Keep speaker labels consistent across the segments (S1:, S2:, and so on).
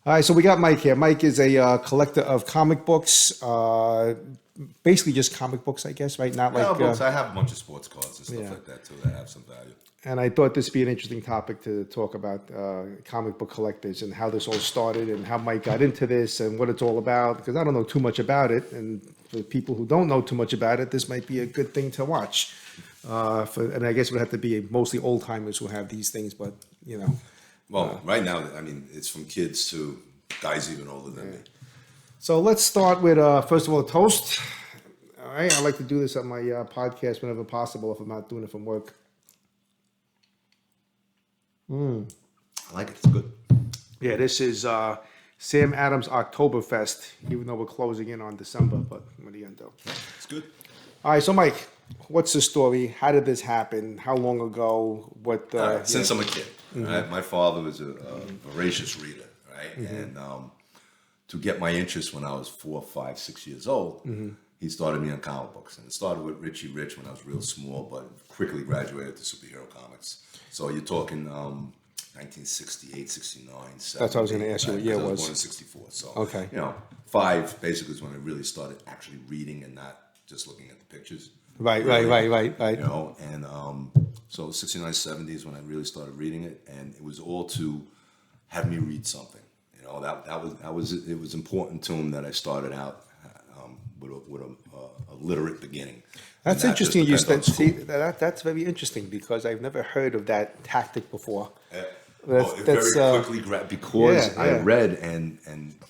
S1: All right, so we got Mike here. Mike is a collector of comic books, basically just comic books, I guess, right? Not like
S2: books. I have a bunch of sports cards and stuff
S1: yeah.
S2: like that too that have some value.
S1: And I thought this would be an interesting topic to talk about comic book collectors and how this all started and how Mike got into this and what it's all about. Because I don't know too much about it, and for people who don't know too much about it, this might be a good thing to watch. And I guess it would have to be mostly old timers who have these things, but you know.
S2: Well, right now, I mean, it's from kids to guys even older than me.
S1: So let's start with first of all a toast. All right, I like to do this on my podcast whenever possible if I'm not doing it from work.
S2: I like it. It's good.
S1: Yeah, this is Sam Adams Oktoberfest, even though we're closing in on December, but what are you going to do?
S2: It's good.
S1: All right, so Mike, what's the story? How did this happen? How long ago? What?
S2: Since I'm a kid, right? My father was a voracious reader, right? And to get my interest when I was 4, 5, 6 years old, he started me on comic books. And it started with Richie Rich when I was real small, but quickly graduated to superhero comics. So you're talking 1968, 69, 70.
S1: That's what I was going to ask you. What year
S2: I was
S1: was?
S2: born in 64. So,
S1: okay.
S2: 5 basically is when I really started actually reading and not just looking at the pictures.
S1: Right.
S2: And so 69, 70 is when I really started reading it, and it was all to have me read something. It was important to him that I started out with a literate beginning.
S1: That's interesting. You said, see, that's very interesting because I've never heard of that tactic before.
S2: Very quickly grabbed because I read and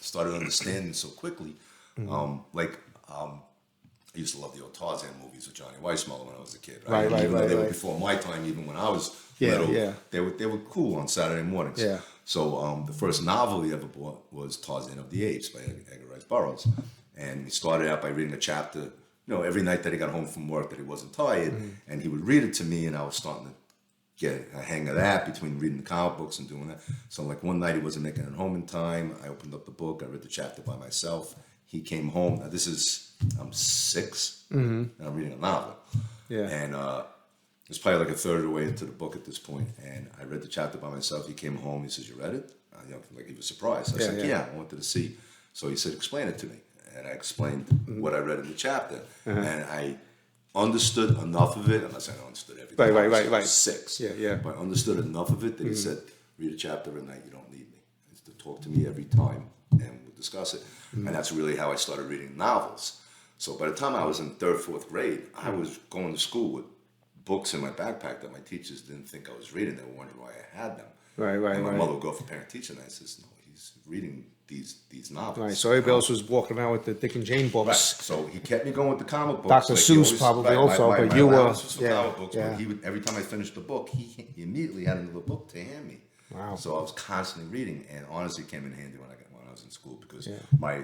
S2: started understanding so quickly. I used to love the old Tarzan movies with Johnny Weissmuller when I was a kid. Right. Even though they were before my time, even when I was little, they were cool on Saturday mornings.
S1: Yeah.
S2: So the first novel he ever bought was Tarzan of the Apes by Edgar Rice Burroughs, and he started out by reading a chapter. Every night that he got home from work that he wasn't tired, and he would read it to me, and I was starting to get a hang of that between reading the comic books and doing that. So like one night he wasn't making it home in time. I opened up the book. I read the chapter by myself. He came home. Now I'm 6, and I'm reading a novel.
S1: Yeah.
S2: And it's probably like a third of the way into the book at this point. And I read the chapter by myself. He came home. He says, "You read it?" Like he was surprised. I said, "Yeah, I wanted to see." So he said, "Explain it to me." And I explained what I read in the chapter, and I understood enough of it. I'm not saying I understood everything.
S1: Right.
S2: I was 6.
S1: Yeah.
S2: But I understood enough of it that he said, "Read a chapter a night. You don't need me. It's to talk to me every time, and we'll discuss it." And that's really how I started reading novels. So by the time I was in 3rd, 4th grade, I was going to school with books in my backpack that my teachers didn't think I was reading. They were wondering why I had them.
S1: Right.
S2: And my mother would go for parent-teacher night and says, "No, he's reading these novels."
S1: Right. So everybody else was walking around with the Dick and Jane books.
S2: Right. So he kept me going with the comic books.
S1: Dr. Seuss probably also, but you were
S2: comic books. But he would, every time I finished the book, he immediately had another book to hand me.
S1: Wow.
S2: So I was constantly reading, and honestly, it came in handy when I was in school because my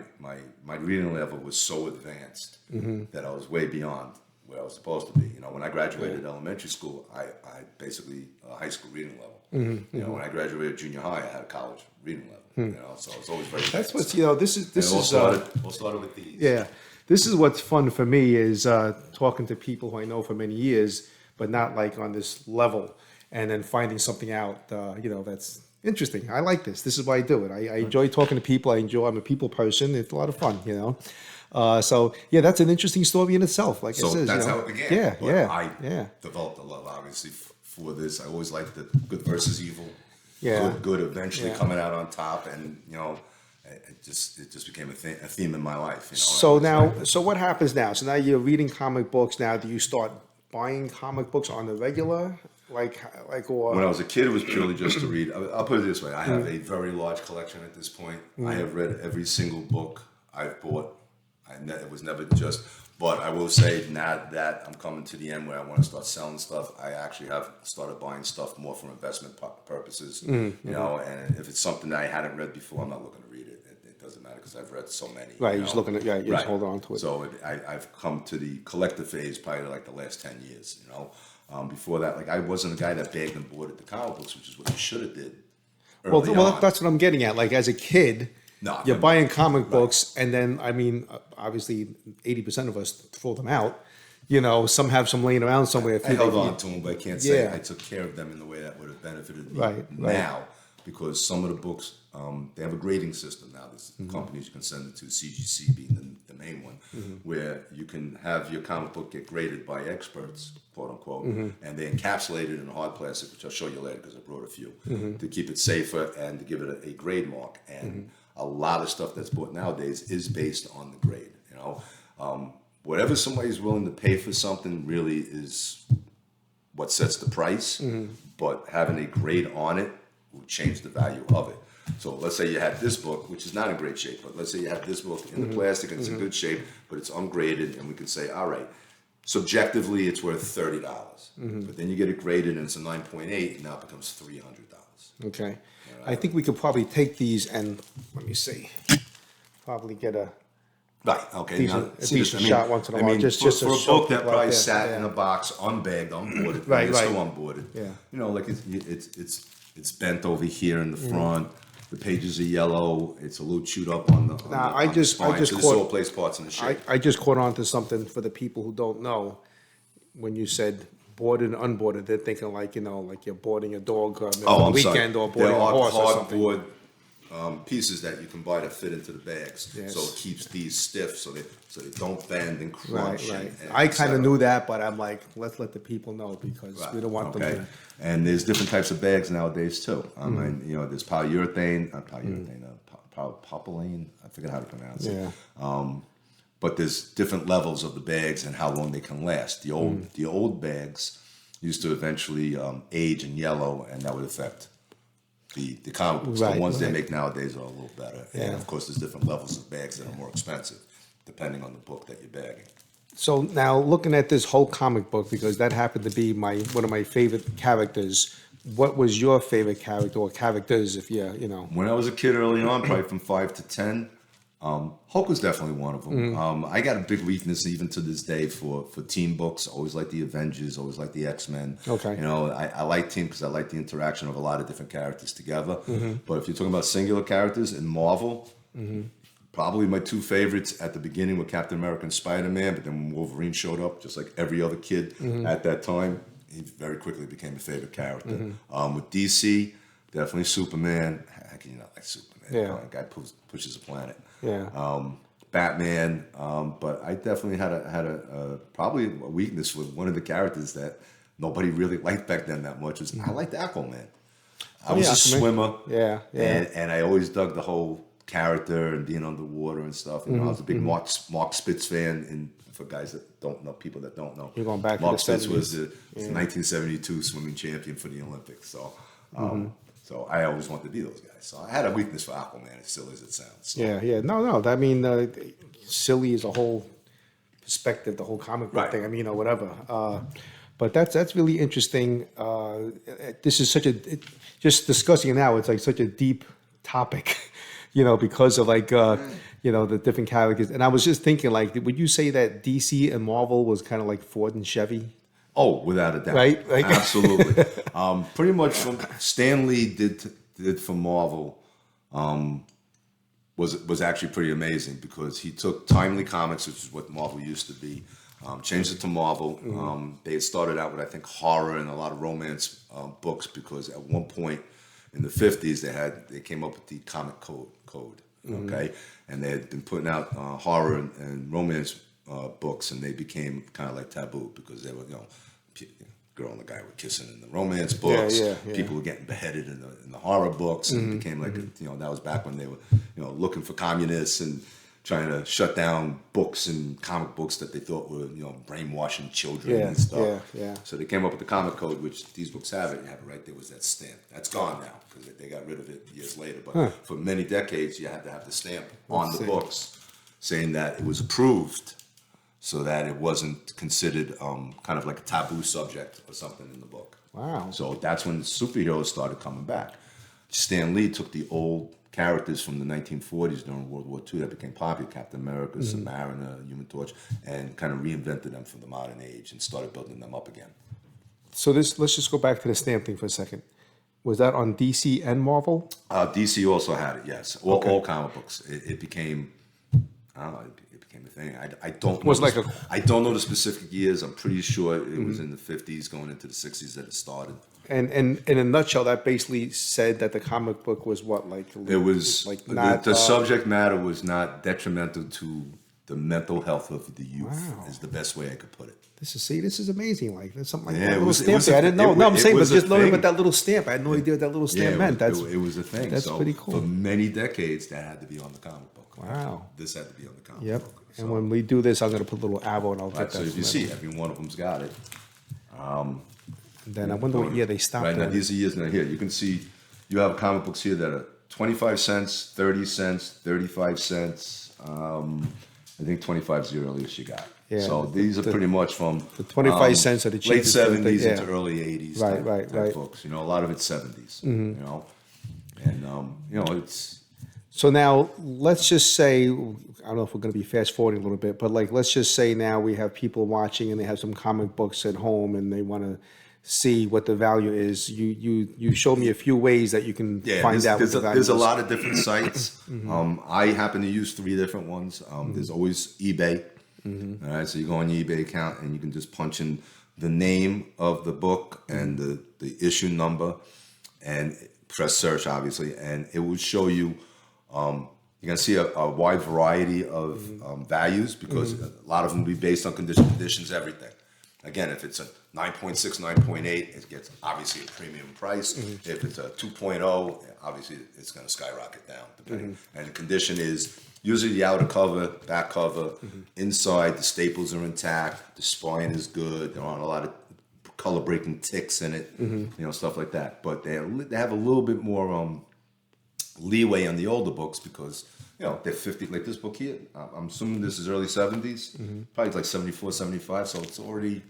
S2: reading level was so advanced that I was way beyond where I was supposed to be. When I graduated elementary school, I basically a high school reading level. When I graduated junior high, I had a college reading level. So I was always very.
S1: That's
S2: advanced.
S1: This
S2: all started with these.
S1: Yeah, this is what's fun for me is talking to people who I know for many years, but not like on this level, and then finding something out. That's interesting. I like this. This is why I do it. I enjoy talking to people. I'm a people person. It's a lot of fun. So that's an interesting story in itself. Like
S2: so
S1: it says,
S2: that's how it began. I developed a love, obviously, for this. I always liked the good versus evil.
S1: Yeah.
S2: Good eventually coming out on top, and it just became a theme in my life.
S1: So what happens now? So now you're reading comic books. Now, do you start buying comic books on the regular? Or
S2: when I was a kid, it was purely just to read. I'll put it this way: I have a very large collection at this point. I have read every single book I've bought. It was never just. But I will say now that I'm coming to the end where I want to start selling stuff, I actually have started buying stuff more for investment purposes. And if it's something that I hadn't read before, I'm not looking to read it. It doesn't matter because I've read so many.
S1: Right, you're just looking at you're just holding on to it.
S2: So I've come to the collector phase probably like the last 10 years. Before that, like I wasn't a guy that begged and boarded the comic books, which is what you should have did.
S1: Well, that's what I'm getting at. Like as a kid, you're buying comic books, and then obviously 80% of us throw them out. Some have some laying around somewhere.
S2: I held on to them, but I can't say I took care of them in the way that would have benefited me now, because some of the books they have a grading system now. There's companies you can send it to, CGC being the main one, where you can have your comic book get graded by experts, quote unquote, and they encapsulate it in hard plastic, which I'll show you later because I brought a few, to keep it safer and to give it a grade mark. And a lot of stuff that's bought nowadays is based on the grade. You know, whatever somebody's willing to pay for something really is what sets the price. But having a grade on it will change the value of it. So let's say you have this book, which is not in great shape, but let's say you have this book in the plastic and it's in good shape, but it's ungraded, and we can say, all right, subjectively it's worth $30. But then you get it graded and it's a 9.8, and now it becomes $300.
S1: Okay. I think we could probably take these and, let me see, probably get a
S2: Right. Okay.
S1: decent shot once in a while. Just
S2: for
S1: to
S2: a
S1: show
S2: book that
S1: people out
S2: probably
S1: there.
S2: sat in a box, unbagged, unboarded,
S1: Right,
S2: it's
S1: right.
S2: still unboarded.
S1: Yeah.
S2: You know, like it's bent over here in the front. The pages are yellow. It's a little chewed up on the.
S1: Now,
S2: on the spine.
S1: I just
S2: So this
S1: caught,
S2: all plays parts in the shape.
S1: I just caught on to something for the people who don't know. When you said boarded and unboarded, they're thinking like, you know, like you're boarding a dog on the
S2: I'm
S1: weekend
S2: sorry.
S1: or boarding a horse or something.
S2: Hardboard pieces that you can buy to fit into the bags,
S1: Yes.
S2: so it keeps these stiff, so they don't bend and
S1: Right,
S2: crunch.
S1: right.
S2: And
S1: I
S2: et
S1: kind
S2: cetera.
S1: of knew that, but I'm like, let's let the people know because we don't want them to.
S2: And there's different types of bags nowadays too. I
S1: Mm-hmm.
S2: mean, you know, there's polypropylene. I forget how to pronounce it.
S1: Yeah.
S2: But there's different levels of the bags and how long they can last. The old bags used to eventually age and yellow, and that would affect the comic books.
S1: Right,
S2: The ones they
S1: right.
S2: make nowadays are a little better.
S1: Yeah.
S2: And of course, there's different levels of bags that are more expensive, depending on the book that you're bagging.
S1: So now looking at this whole comic book, because that happened to be one of my favorite characters. What was your favorite character or characters, if you know?
S2: When I was a kid early on, probably from 5 to 10, Hulk was definitely one of them. I got a big weakness even to this day for team books. Always like the Avengers, always like the X-Men.
S1: Okay.
S2: You know, I like team because I like the interaction of a lot of different characters together. But if you're talking about singular characters in Marvel, probably my two favorites at the beginning were Captain America and Spider-Man, but then when Wolverine showed up, just like every other kid at that time, he very quickly became a favorite character. With DC, definitely Superman. How can you not like Superman?
S1: Yeah.
S2: Guy pushes a planet.
S1: Yeah.
S2: Batman, but I definitely had a probably a weakness with one of the characters that nobody really liked back then that much. Was I liked Aquaman. I was a
S1: Aquaman.
S2: swimmer.
S1: Yeah, yeah.
S2: And I always dug the whole character and being underwater and stuff. You know, I was a big Mark Spitz fan. And for guys that don't know, people that don't know,
S1: You're going back to
S2: Mark
S1: the
S2: Spitz
S1: 70s.
S2: was the 1972 swimming champion for the Olympics. So. So I always wanted to be those guys. So I had a weakness for Aquaman, as silly as it sounds. So.
S1: Yeah, yeah. No. I mean, silly is a whole perspective, the whole comic book
S2: Right.
S1: thing. I mean, you know, whatever. But that's really interesting. This is just discussing it now, it's like such a deep topic, you know, because of like, you know, the different characters. And I was just thinking, like, would you say that DC and Marvel was kind of like Ford and Chevy?
S2: Oh, without a doubt.
S1: Right? Like-
S2: Absolutely. Pretty much Stan Lee did for Marvel was actually pretty amazing because he took Timely Comics, which is what Marvel used to be, changed it to Marvel. They had started out with, I think, horror and a lot of romance books because at one point in the 50s they came up with the comic code, okay? And they had been putting out horror and romance books, and they became kind of like taboo because they were, you know, girl and the guy were kissing in the romance books.
S1: Yeah.
S2: People were getting beheaded in the horror books, and it became like, you know, that was back when they were, you know, looking for communists and trying to shut down books and comic books that they thought were, you know, brainwashing children and stuff.
S1: Yeah.
S2: So they came up with the comic code, which these books have it. You have it right there was that stamp. That's gone now because they got rid of it years later. But for many decades, you had to have the stamp on the books saying that it was approved, so that it wasn't considered kind of like a taboo subject or something in the book.
S1: Wow.
S2: So that's when the superheroes started coming back. Stan Lee took the old characters from the 1940s during World War II that became popular, Captain America, Submariner, Human Torch, and kind of reinvented them for the modern age and started building them up again.
S1: So let's just go back to the stamp thing for a second. Was that on DC and Marvel?
S2: DC also had it, yes. All comic books. It became, I don't know, it became a thing. I don't know. I don't know the specific years. I'm pretty sure it was in the 50s, going into the 60s that it started.
S1: And in a nutshell, that basically said that the comic book was what, like
S2: It was
S1: like
S2: the,
S1: not
S2: the subject matter was not detrimental to the mental health of the youth.
S1: Wow.
S2: Is the best way I could put it.
S1: This is amazing. Like there's something like
S2: Yeah,
S1: that
S2: it
S1: little
S2: was- it
S1: stamp
S2: was
S1: there.
S2: a-
S1: I didn't know.
S2: it
S1: No, I'm
S2: wa-
S1: saying,
S2: it
S1: but
S2: was a
S1: just learning
S2: thing.
S1: about that little stamp, I had no idea what that little stamp meant.
S2: It was a thing.
S1: that's
S2: So
S1: pretty cool.
S2: For many decades, that had to be on the comic book.
S1: Wow.
S2: This had to be on the comic
S1: Yep.
S2: book.
S1: And
S2: So-
S1: when we do this, I'm gonna put a little arrow and I'll get
S2: Right,
S1: that.
S2: so if you
S1: from
S2: see,
S1: it.
S2: every one of them's got it.
S1: And then I wonder what year they stopped.
S2: Right now,
S1: at.
S2: these are years now. Here, you can see you have comic books here that are 25 cents, 30 cents, 35 cents. I think 25 is the earliest you got.
S1: Yeah,
S2: So these are pretty much from
S1: the 25 cents are the
S2: late
S1: cheapest thing,
S2: 70s
S1: yeah.
S2: into early 80s.
S1: Right,
S2: type
S1: right.
S2: books. You know, a lot of it's 70s. You know, and you know, it's
S1: So now let's just say, I don't know if we're going to be fast forwarding a little bit, but like let's just say now we have people watching and they have some comic books at home and they want to see what the value is. You showed me a few ways that you can find out what the value
S2: there's a
S1: is.
S2: lot of different sites. I happen to use 3 different ones. There's always eBay. All right, so you go on your eBay account and you can just punch in the name of the book and the issue number and press search, obviously, and it will show you. You're gonna see a wide variety of values because a lot of them will be based on conditions, everything. Again, if it's a 9.6, 9.8, it gets obviously a premium price. If it's a 2.0, obviously it's going to skyrocket down. Depending. And the condition is usually the outer cover, back cover, inside the staples are intact, the spine is good. There aren't a lot of color breaking ticks in it, you know, stuff like that. But they have a little bit more leeway on the older books because you know they're 50. Like this book here, I'm assuming this is early 70s, probably like 74, 75. So it's already.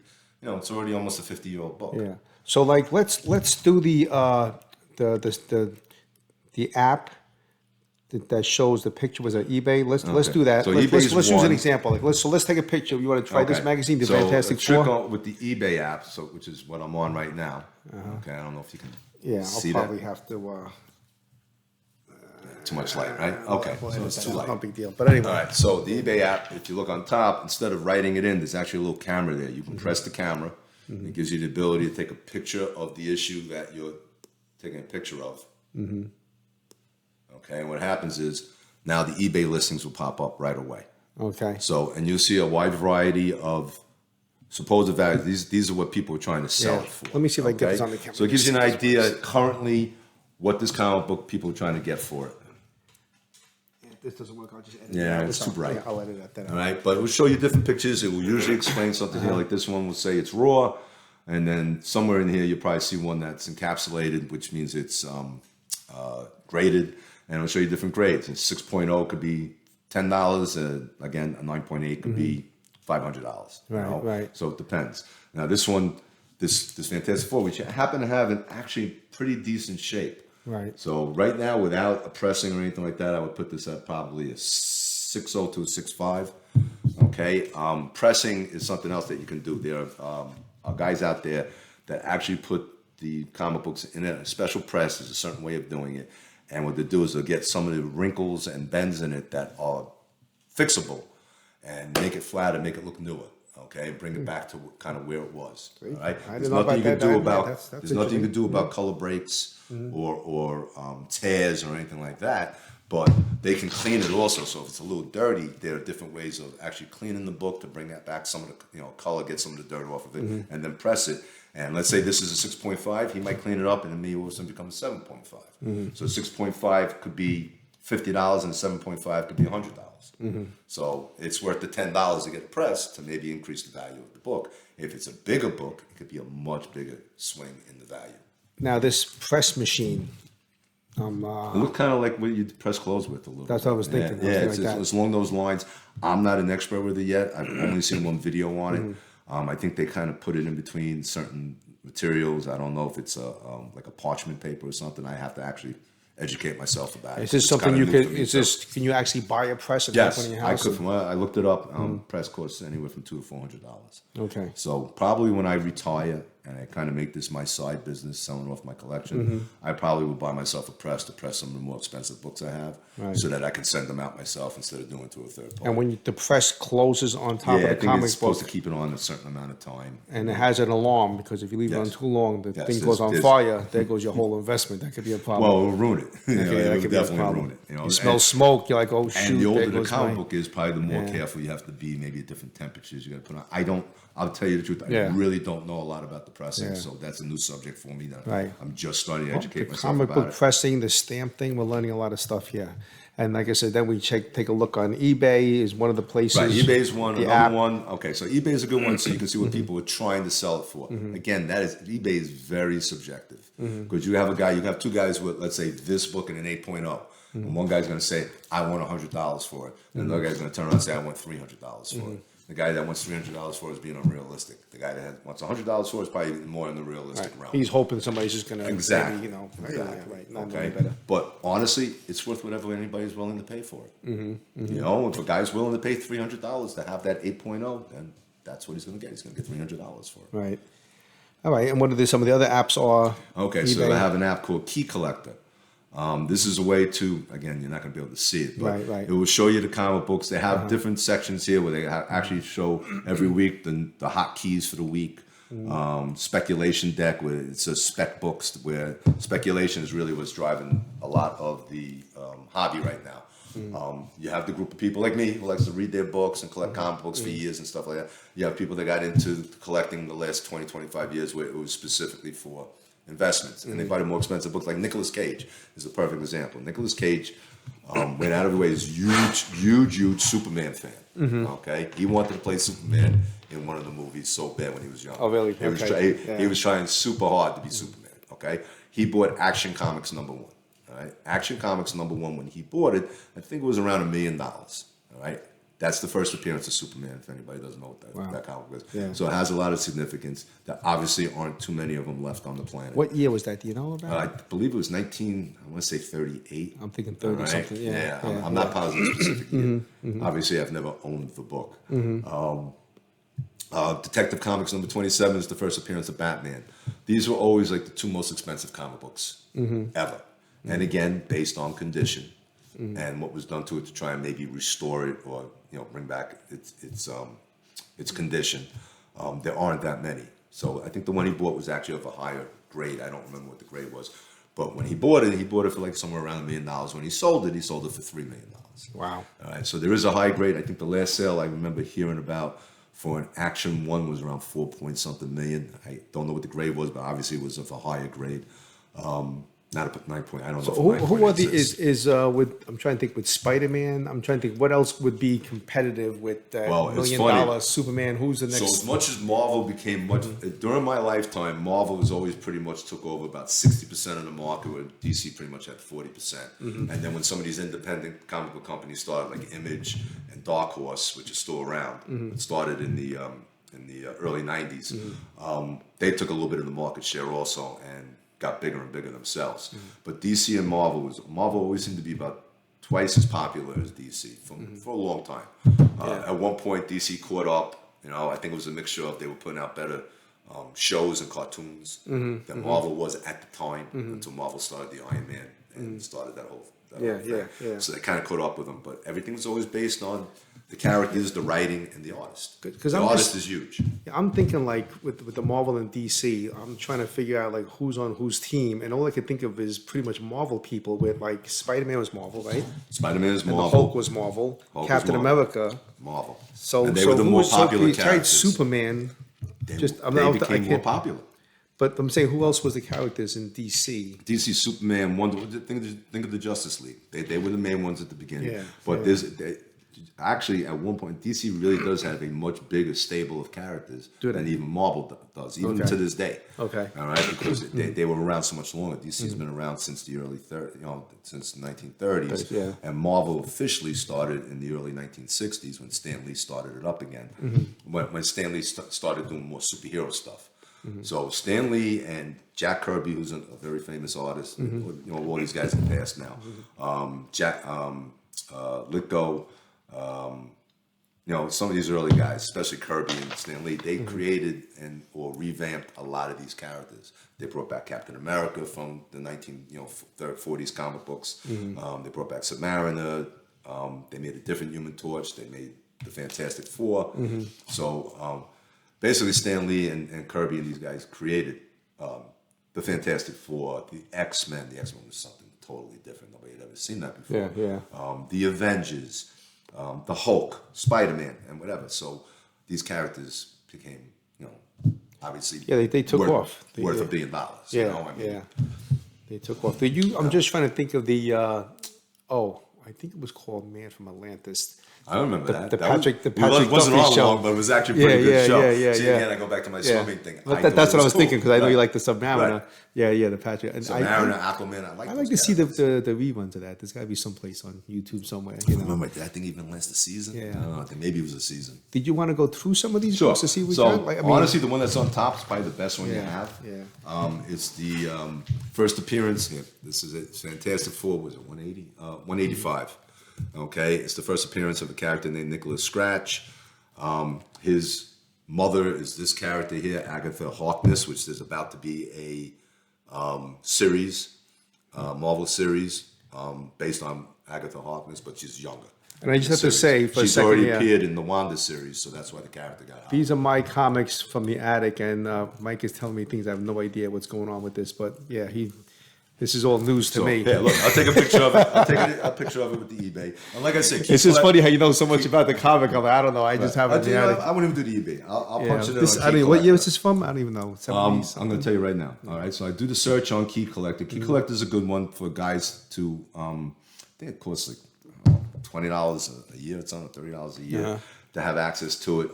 S2: You know, it's already almost a 50-year-old book.
S1: Yeah. So like let's do the app that shows the picture. Was it eBay? Let's do that.
S2: So
S1: let's
S2: eBay's
S1: use an
S2: one.
S1: example. Like let's take a picture. You want to try this
S2: Okay.
S1: magazine, the
S2: So
S1: Fantastic
S2: a trick
S1: Four?
S2: with the eBay app, which is what I'm on right now. Okay, I don't know if you can
S1: Yeah, I'll
S2: see
S1: probably
S2: that.
S1: have to.
S2: Too much light, right? Okay,
S1: We'll
S2: so
S1: edit
S2: it's
S1: that
S2: too
S1: out.
S2: light.
S1: No big deal. But anyway.
S2: All right, so the eBay app, if you look on top, instead of writing it in, there's actually a little camera there. You can press the camera. It gives you the ability to take a picture of the issue that you're taking a picture of. Okay, and what happens is now the eBay listings will pop up right away.
S1: Okay.
S2: So, and you'll see a wide variety of supposed values. These are what people are trying to sell
S1: Yeah.
S2: it for.
S1: Let me see if I can get this on the camera.
S2: So it gives you an idea currently what this comic book people are trying to get for it.
S1: If this doesn't work, I'll just edit
S2: Yeah,
S1: it out.
S2: it's too bright.
S1: Yeah, I'll edit that out.
S2: All right, but it will show you different pictures. It will usually explain something here, like this one will say it's raw, and then somewhere in here you'll probably see one that's encapsulated, which means it's graded, and it'll show you different grades. And 6.0 could be $10, again, a 9.8 could be $500.
S1: Right, right.
S2: So it depends. Now this one, this Fantastic Four, which I happen to have in actually pretty decent shape.
S1: Right.
S2: So right now, without a pressing or anything like that, I would put this at probably a 6.0 to a 6.5. Okay. Pressing is something else that you can do. There are guys out there that actually put the comic books in a special press. There's a certain way of doing it. And what they do is they'll get some of the wrinkles and bends in it that are fixable and make it flat and make it look newer. Okay, bring it back to kind of where it was. All right,
S1: I
S2: there's
S1: didn't know
S2: nothing you
S1: about
S2: can
S1: that.
S2: do
S1: Yeah,
S2: about
S1: that's
S2: there's nothing you can do
S1: interesting.
S2: about color breaks or tears or anything like that. But they can clean it also. So if it's a little dirty, there are different ways of actually cleaning the book to bring that back some of the color, get some of the dirt off of it, and then press it. And let's say this is a 6.5, he might clean it up, and then maybe all of a sudden become a 7.5. So 6.5 could be $50, and 7.5 could be $100. So it's worth the $10 to get it pressed to maybe increase the value of the book. If it's a bigger book, it could be a much bigger swing in the value.
S1: Now this press machine.
S2: It looks kind of like what you press clothes with a little.
S1: That's what I was thinking.
S2: Yeah,
S1: Something
S2: it's,
S1: like that.
S2: it's along those lines. I'm not an expert with it yet. I've only seen one video on it. I think they kind of put it in between certain materials. I don't know if it's like a parchment paper or something. I have to actually educate myself about it.
S1: Is this
S2: It's
S1: something
S2: kinda
S1: you
S2: new
S1: could?
S2: for me,
S1: Is
S2: so-
S1: this? Can you actually buy a press and have
S2: Yes,
S1: one in your
S2: I
S1: house?
S2: could. I looked it up. Press costs anywhere from $200 to $400.
S1: Okay.
S2: So probably when I retire, and I kind of make this my side business, selling off my collection, I probably would buy myself a press to press some of the more expensive books I have, so that I can send them out myself instead of doing it to a third party.
S1: And when the press closes on top of
S2: I
S1: the
S2: think
S1: comic
S2: it's supposed
S1: book,
S2: to keep it on a certain amount of time.
S1: and it has an alarm, because if you leave it on
S2: Yes.
S1: too long, the
S2: Yes,
S1: thing goes on
S2: there's-
S1: fire. There goes your whole investment. That could be a problem.
S2: Well, it will ruin it. You know,
S1: Okay,
S2: it
S1: that
S2: will
S1: could be a
S2: definitely
S1: problem.
S2: ruin it. You know,
S1: You smell smoke, you're like, oh shoot,
S2: and the older
S1: there
S2: the
S1: goes
S2: comic
S1: my...
S2: book is, probably the more
S1: Yeah.
S2: careful you have to be. Maybe at different temperatures you got to put on. I'll tell you the truth. I
S1: Yeah.
S2: really don't know a lot about the pressing,
S1: Yeah.
S2: so that's a new subject for me. That
S1: Right.
S2: I'm just starting to educate
S1: The
S2: myself
S1: comic
S2: about
S1: book
S2: it.
S1: pressing, the stamp thing, we're learning a lot of stuff here. And like I said, then we take a look on eBay is one of the places.
S2: Right, eBay's one.
S1: The
S2: Another
S1: app.
S2: one. Okay, so eBay's a good one, so you can see what people are trying to sell it for. Again, eBay is very subjective, because you have two guys with, let's say, this book and an 8.0, and one guy's going to say, "I want $100 for it," and another guy's going to turn around and say, "I want $300 for it." The guy that wants $300 for it is being unrealistic. The guy that wants $100 for it is probably more in the realistic realm.
S1: He's hoping somebody's just going to,
S2: Exactly.
S1: you know,
S2: Exactly.
S1: right, not
S2: Okay.
S1: any better.
S2: But honestly, it's worth whatever anybody's willing to pay for it. You know, if a guy's willing to pay $300 to have that 8.0, then that's what he's going to get. He's going to get $300 for it.
S1: Right. All right. And what are some of the other apps are?
S2: Okay,
S1: eBay?
S2: so I have an app called Key Collector. This is a way to, again, you're not going to be able to see it, but
S1: Right.
S2: it will show you the comic books. They have different sections here where they actually show every week the hot keys for the week. Speculation deck, where it says spec books, where speculation is really what's driving a lot of the hobby right now. You have the group of people like me who likes to read their books and collect comic books for years and stuff like that. You have people that got into collecting the last 20, 25 years where it was specifically for investments, and they buy the more expensive books. Like Nicolas Cage is a perfect example. Nicolas Cage went out of his way. He's huge Superman fan. Okay, he wanted to play Superman in one of the movies so bad when he was young.
S1: Oh, really?
S2: He was trying super hard to be Superman. Okay, he bought Action Comics #1. All right, Action Comics #1. When he bought it, I think it was around $1 million. All right. That's the first appearance of Superman, if anybody doesn't know what that comic is.
S1: Yeah.
S2: So it has a lot of significance. There obviously aren't too many of them left on the planet.
S1: What year was that? Do you know about?
S2: I believe it was I want to say 38.
S1: I'm thinking 30
S2: All right?
S1: something. Yeah.
S2: I'm not positive specific year. Obviously, I've never owned the book. Detective Comics #27 is the first appearance of Batman. These were always like the two most expensive comic books ever. And again, based on condition and what was done to it to try and maybe restore it or bring back its condition. There aren't that many. So I think the one he bought was actually of a higher grade. I don't remember what the grade was. But when he bought it for like somewhere around $1 million. When he sold it for $3 million.
S1: Wow.
S2: All right, so there is a high grade. I think the last sale I remember hearing about for an Action 1 was around 4-point-something million. I don't know what the grade was, but obviously it was of a higher grade. Not a 9 point. I don't know.
S1: So
S2: if
S1: who are the
S2: 9.86.
S1: with? I'm trying to think with Spider-Man. I'm trying to think what else would be competitive with that
S2: Well, it's
S1: $1
S2: funny.
S1: million Superman. Who's the next?
S2: So as much as Marvel became during my lifetime, Marvel was always pretty much took over about 60% of the market, where DC pretty much had 40%. And then when some of these independent comic book companies started, like Image and Dark Horse, which is still around, it started in the early '90s. They took a little bit of the market share also, and got bigger and bigger themselves. But DC and Marvel always seemed to be about twice as popular as DC for a long time. At one point, DC caught up. I think it was a mixture of they were putting out better shows and cartoons than Marvel was at the time until Marvel started the Iron Man and started that whole thing. So they kind of caught up with them. But everything was always based on the characters, the writing, and the artist.
S1: Because
S2: the artist is huge.
S1: I'm thinking like with the Marvel and DC, I'm trying to figure out like who's on whose team, and all I can think of is pretty much Marvel people. With like Spider-Man was Marvel, right?
S2: Spider-Man is
S1: And the
S2: Marvel.
S1: Hulk was Marvel.
S2: Hulk was
S1: Captain
S2: Marvel.
S1: America.
S2: Marvel.
S1: So
S2: and they were the more popular
S1: so
S2: characters.
S1: Superman.
S2: They became more popular.
S1: But I'm saying, who else was the characters in DC?
S2: DC, Superman, Wonder. Think of the Justice League. They were the main ones at the beginning.
S1: Yeah,
S2: But actually, at one point, DC really does have a much bigger stable of characters than even Marvel does, even to this day.
S1: Okay.
S2: All right, because they were around so much longer. DC's been around since the early since the 1930s.
S1: Yeah.
S2: And Marvel officially started in the early 1960s when Stan Lee started it up again. When Stan Lee started doing more superhero stuff. So Stan Lee and Jack Kirby, who's a very famous artist, all these guys have passed now. Litko, some of these early guys, especially Kirby and Stan Lee, they created or revamped a lot of these characters. They brought back Captain America from the 40s comic books. They brought back Submariner. They made a different Human Torch. They made the Fantastic Four. So basically, Stan Lee and Kirby and these guys created the Fantastic Four, the X-Men. The X-Men was something totally different. Nobody had ever seen that before. The Avengers, the Hulk, Spider-Man, and whatever. So these characters became, obviously,
S1: they took off.
S2: Worth $1 billion.
S1: They took off. I'm just trying to think of the. I think it was called Man from Atlantis.
S2: I remember that.
S1: The Patrick
S2: it wasn't
S1: Duffy
S2: all
S1: show.
S2: long, but it was actually a pretty good show.
S1: See,
S2: again, I go back to my swimming thing.
S1: But that's what I was thinking, because I know you like the Submariner.
S2: Right.
S1: The Patrick. And
S2: Submariner, Aquaman. I
S1: like to see the reruns of that. There's got to be someplace on YouTube somewhere.
S2: I remember that thing even last the season.
S1: Yeah.
S2: I don't know. I think maybe it was a season.
S1: Did you want to go through some of these
S2: Sure.
S1: books to see what
S2: So,
S1: you got?
S2: honestly, the one that's on top is probably the best one you have.
S1: Yeah.
S2: It's the first appearance. Here, this is it. Fantastic Four. Was it 180? 185. Okay, it's the first appearance of a character named Nicholas Scratch. His mother is this character here, Agatha Harkness, which is about to be a series, Marvel series, based on Agatha Harkness, but she's younger.
S1: And I just have to say, for a
S2: she's
S1: second,
S2: already appeared in the Wanda series, so that's why the character got out.
S1: These are my comics from the attic, and Mike is telling me things. I have no idea what's going on with this, but this is all news to me.
S2: Yeah, look, I'll take a picture of it. I'll take a picture of it with the eBay. And like I said,
S1: It's just funny how you know so much about the comic. I don't know. I just have it in the attic.
S2: I wouldn't even do the eBay. I'll punch it in.
S1: I mean, what year is this from? I don't even know.
S2: I'm going to tell you right now. All right, so I do the search on Key Collector. Key Collector is a good one for guys to. I think it costs like $20 a year. It's on $30 a year to have access to it.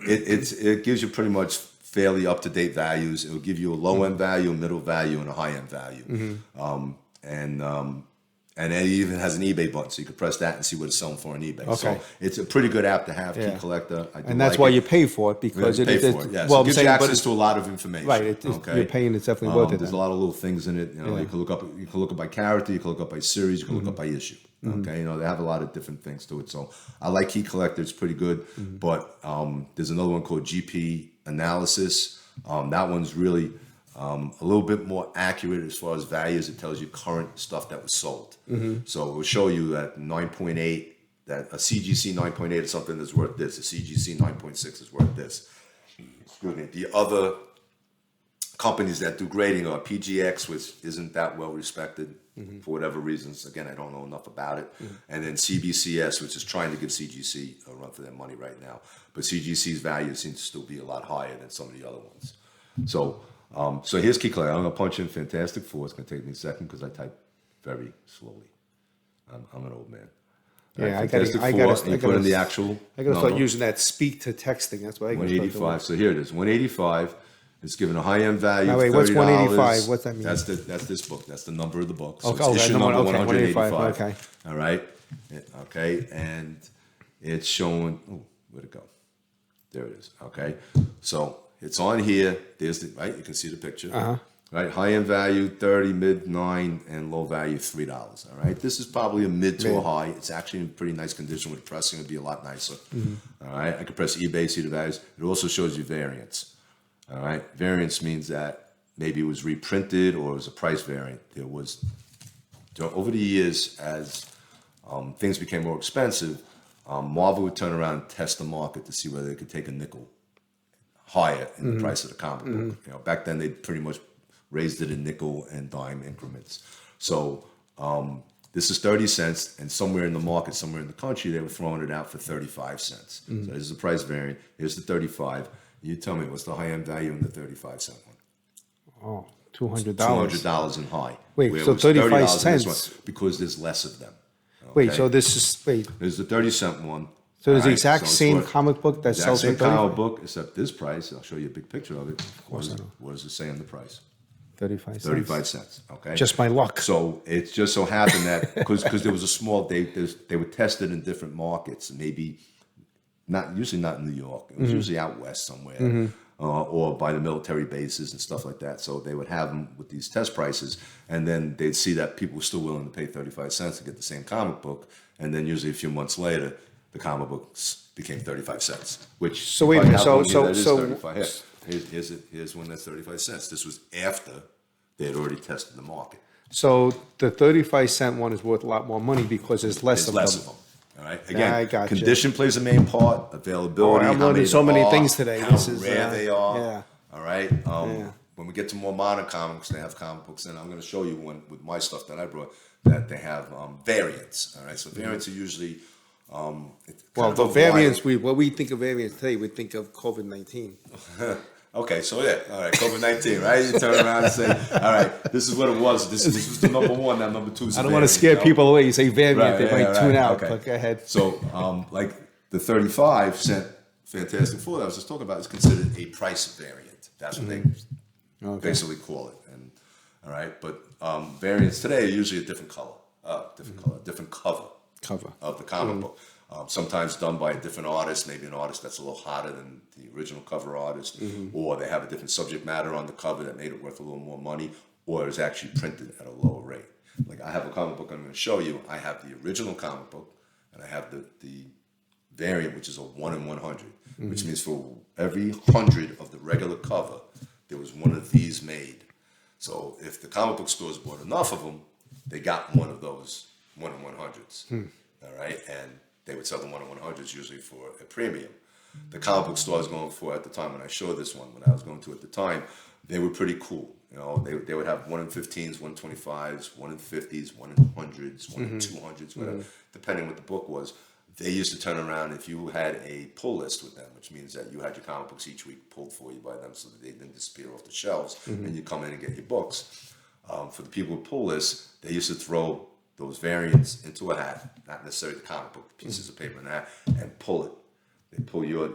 S2: It gives you pretty much fairly up-to-date values. It'll give you a low-end value, a middle value, and a high-end value. And it even has an eBay button, so you can press that and see what it's selling for on eBay.
S1: Okay.
S2: So it's a pretty good app to have, Key Collector.
S1: And that's why you pay for it, because
S2: it gives you access to a lot of information.
S1: Right, you're paying, it's definitely worth it.
S2: There's a lot of little things in it. You can look up by character, you can look up by series, you can look up by issue. Okay, they have a lot of different things to it. So I like Key Collector; it's pretty good. But there's another one called GP Analysis. That one's really a little bit more accurate as far as values. It tells you current stuff that was sold. So it will show you that 9.8, that a CGC 9.8 is something that's worth this. A CGC 9.6 is worth this. Excuse me. The other companies that do grading are PGX, which isn't that well respected for whatever reasons. Again, I don't know enough about it. And then CBCS, which is trying to give CGC a run for their money right now. But CGC's value seems to still be a lot higher than some of the other ones. So here's Key Collector. I'm going to punch in Fantastic Four. It's going to take me a second because I type very slowly. I'm an old man.
S1: Yeah,
S2: I put in the actual.
S1: I got to start using that speak to texting. That's what I got to start doing.
S2: 185. So here it is. 185. It's given a high-end value.
S1: Now, wait,
S2: $30.
S1: what's 185? What's that mean?
S2: That's this book. That's the number of the book. So
S1: Okay,
S2: it's issue number 185.
S1: Okay.
S2: All right. Okay, and it's showing. Oh, where'd it go? There it is. Okay, so it's on here. There's the right. You can see the picture. Right, high-end value 30, mid 9, and low value $3. All right, this is probably a mid to a high. It's actually in pretty nice condition. With pressing, it'd be a lot nicer. All right, I could press eBay, see the values. It also shows you variance. All right, variance means that maybe it was reprinted or it was a price variant. There was over the years as things became more expensive. Marvel would turn around and test the market to see whether they could take a nickel higher in the price of the comic book. Back then they pretty much raised it in nickel and dime increments. So this is 30 cents, and somewhere in the market, somewhere in the country, they were throwing it out for 35 cents. So this is the price variant. Here's the 35. You tell me, what's the high-end value in the 35-cent one?
S1: Oh, $200.
S2: $200 in high.
S1: Wait, so 35 cents?
S2: Because there's less of them. Okay?
S1: Wait, so this is,
S2: There's the 30-cent one.
S1: So there's the exact same comic book that sells for $35?
S2: Exact same comic book, except this price. I'll show you a big picture of it. Of course I know. What does it say on the price?
S1: 35 cents.
S2: 35 cents. Okay.
S1: Just my luck.
S2: So it just so happened that because there was a small they were tested in different markets, maybe usually not in New York. It was usually out west somewhere, or by the military bases and stuff like that. So they would have them with these test prices, and then they'd see that people were still willing to pay 35 cents to get the same comic book, and then usually a few months later, the comic books became 35 cents. Which
S1: So wait a minute,
S2: probably have
S1: so-
S2: one here
S1: so-
S2: that is 35. Here's one that's 35 cents. This was after they had already tested the market.
S1: So the 35-cent one is worth a lot more money because there's less
S2: There's
S1: of
S2: less
S1: them.
S2: of them. All right. Again,
S1: I gotcha.
S2: condition plays a main part. Availability.
S1: Oh, I'm
S2: how
S1: learning
S2: many
S1: so
S2: there
S1: many
S2: are,
S1: things today.
S2: How
S1: This is,
S2: rare they are.
S1: yeah.
S2: All right.
S1: Yeah.
S2: When we get to more modern comics, they have comic books, and I'm going to show you one with my stuff that I brought that they have variants. All right. So variants are usually.
S1: Well, the variants, what we think of variants today, we think of COVID-19.
S2: Okay, so yeah, all right, COVID-19, right? You turn around and say, all right, this is what it was. This was the number one. Now number two is.
S1: I don't want to scare people away. You say variant,
S2: Right,
S1: they
S2: yeah,
S1: might tune out.
S2: okay.
S1: But go ahead.
S2: So, like the 35-cent Fantastic Four that I was just talking about is considered a price variant. That's what they basically call it. And all right, but variants today are usually a different color, different cover of the comic book. Sometimes done by a different artist, maybe an artist that's a little hotter than the original cover artist, or they have a different subject matter on the cover that made it worth a little more money, or it's actually printed at a lower rate. Like I have a comic book I'm going to show you. I have the original comic book, and I have the variant, which is a 1 in 100, which means for every 100 of the regular cover, there was one of these made. So if the comic book stores bought enough of them, they got one of those 1 in 100s. All right, and they would sell the 1 in 100s usually for a premium. The comic book store I was going for at the time when I showed this one, when I was going to at the time, they were pretty cool. You know, they would have 1 in 15s, 1 in 25s, 1 in 50s, 1 in 100s, 1 in 200s, whatever, depending what the book was. They used to turn around if you had a pull list with them, which means that you had your comic books each week pulled for you by them so that they didn't disappear off the shelves, and you come in and get your books. For the people with pull lists, they used to throw those variants into a hat, not necessarily the comic book, pieces of paper in a hat, and pull it. They pull your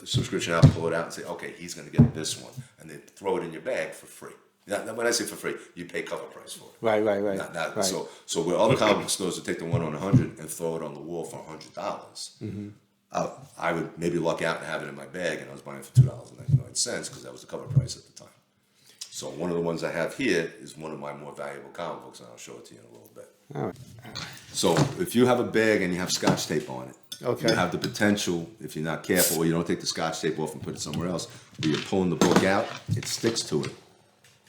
S2: subscription out, pull it out, and say, okay, he's going to get this one, and they throw it in your bag for free. Now, when I say for free, you pay cover price for it.
S1: Right.
S2: Right. So where other comic book stores would take the 1 on 100 and throw it on the wall for $100, I would maybe luck out and have it in my bag, and I was buying it for $2.99 because that was the cover price at the time. So one of the ones I have here is one of my more valuable comic books, and I'll show it to you in a little bit.
S1: All right.
S2: So if you have a bag and you have Scotch tape on it, you have the potential, if you're not careful or you don't take the Scotch tape off and put it somewhere else, where you're pulling the book out, it sticks to it.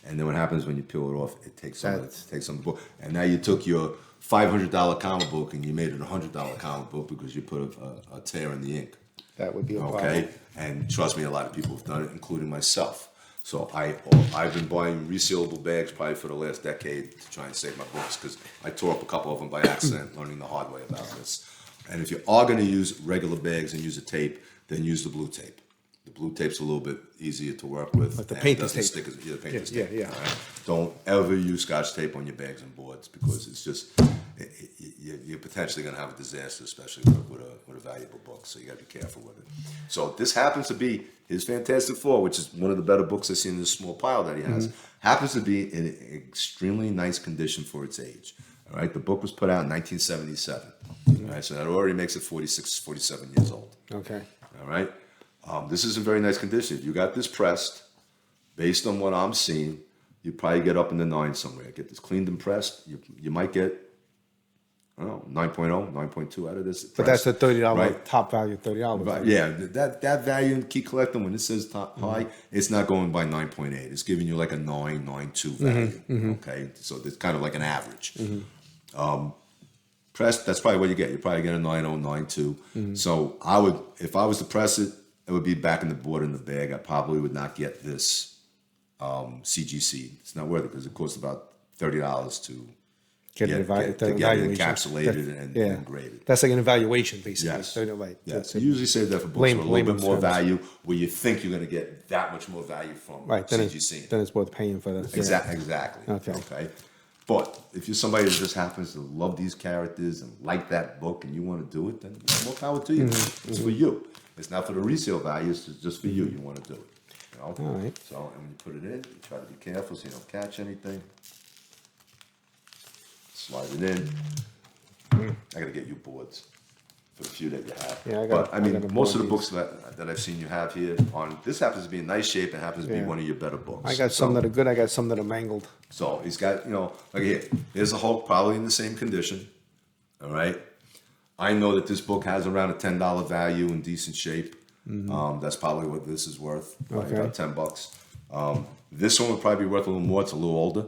S2: And then what happens when you peel it off, it takes some of the book. And now you took your $500 comic book and you made it a $100 comic book because you put a tear in the ink.
S1: That would be a problem.
S2: Okay? And trust me, a lot of people have done it, including myself. So I've been buying resealable bags probably for the last decade to try and save my books because I tore up a couple of them by accident, learning the hard way about this. And if you are going to use regular bags and use a tape, then use the blue tape. The blue tape's a little bit easier to work with.
S1: But the painter's tape.
S2: Stick the painter's tape.
S1: Yeah.
S2: All right? Don't ever use Scotch tape on your bags and boards because it's just you're potentially going to have a disaster, especially with a valuable book. So you got to be careful with it. So this happens to be his Fantastic Four, which is one of the better books I've seen in this small pile that he has. Happens to be in extremely nice condition for its age. All right, the book was put out in 1977. All right, so that already makes it 46, 47 years old.
S1: Okay.
S2: All right. This is in very nice condition. If you got this pressed, based on what I'm seeing, you probably get up in the 9 somewhere. Get this cleaned and pressed. You might get, I don't know, 9.0, 9.2 out of this.
S1: But that's the $30
S2: right?
S1: top value, $30.
S2: Right. Yeah, that value in key collecting, when it says top high, it's not going by 9.8. It's giving you like a 9.2 value. Okay, so it's kind of like an average. Pressed, that's probably what you get. You probably get a 9.0, 9.2. So if I was to press it, it would be back in the board in the bag. I probably would not get this CGC. It's not worth it because it costs about $30 to get it encapsulated and graded.
S1: That's like an evaluation, basically.
S2: Yes.
S1: Right.
S2: Yes. You usually save that for books with a little bit more value, where you think you're going to get that much more value from CGC.
S1: Then it's worth paying for that.
S2: Exactly. Okay. But if you're somebody that just happens to love these characters and like that book and you want to do it, then more power to you. It's for you. It's not for the resale value. It's just for you. You want to do it. You know?
S1: All right.
S2: So, and when you put it in, you try to be careful so you don't catch anything. Slide it in. I got to get you boards for the few that you have.
S1: Yeah,
S2: I mean, most of the books that I've seen you have here this happens to be in nice shape and happens to be one of your better books.
S1: I got some that are good. I got some that are mangled.
S2: So he's got, like here's a Hulk probably in the same condition. All right. I know that this book has around a $10 value in decent shape. That's probably what this is worth, probably
S1: Okay.
S2: about $10. This one would probably be worth a little more. It's a little older.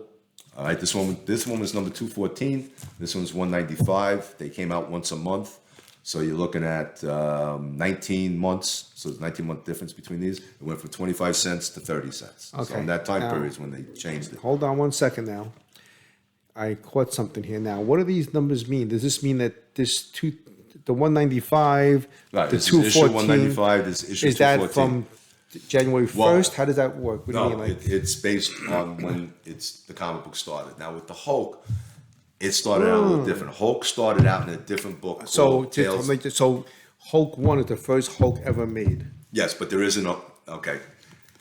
S2: All right, this one was number 214. This one's 195. They came out once a month, so you're looking at 19 months. So there's 19-month difference between these. It went from 25 cents to 30 cents. So
S1: Okay.
S2: in that time
S1: Now-
S2: period is when they changed it.
S1: Hold on 1 second now. I caught something here now. What do these numbers mean? Does this mean that the 195,
S2: Right,
S1: the
S2: this is issue
S1: 214,
S2: 195. This is issue
S1: is that
S2: 214.
S1: from January 1st?
S2: Well,
S1: How does that work? What do you
S2: No,
S1: mean? Like,
S2: it's based on when the comic book started. Now with the Hulk, it started out a little different. Hulk started out in a different book.
S1: so,
S2: called Tales.
S1: so Hulk 1 is the first Hulk ever made,
S2: Yes, but there isn't a okay.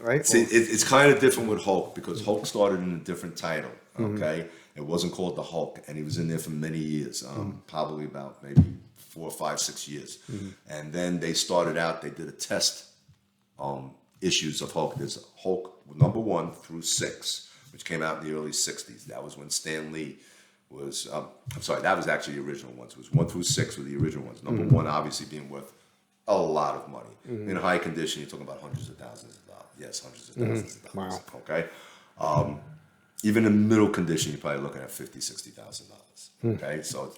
S1: right?
S2: See, it's kind of different with Hulk because Hulk started in a different title. Okay, it wasn't called the Hulk, and he was in there for many years, probably about maybe 4, 5, 6 years. And then they started out. They did a test issues of Hulk. There's Hulk number 1 through 6, which came out in the early '60s. That was when Stan Lee was. I'm sorry, that was actually the original ones. It was 1 through 6 were the original ones. Number 1 obviously being worth a lot of money. In high condition, you're talking about hundreds of thousands of dollars. Yes, hundreds of thousands of dollars.
S1: Wow.
S2: Okay. Even in middle condition, you're probably looking at $50,000-$60,000. Okay, so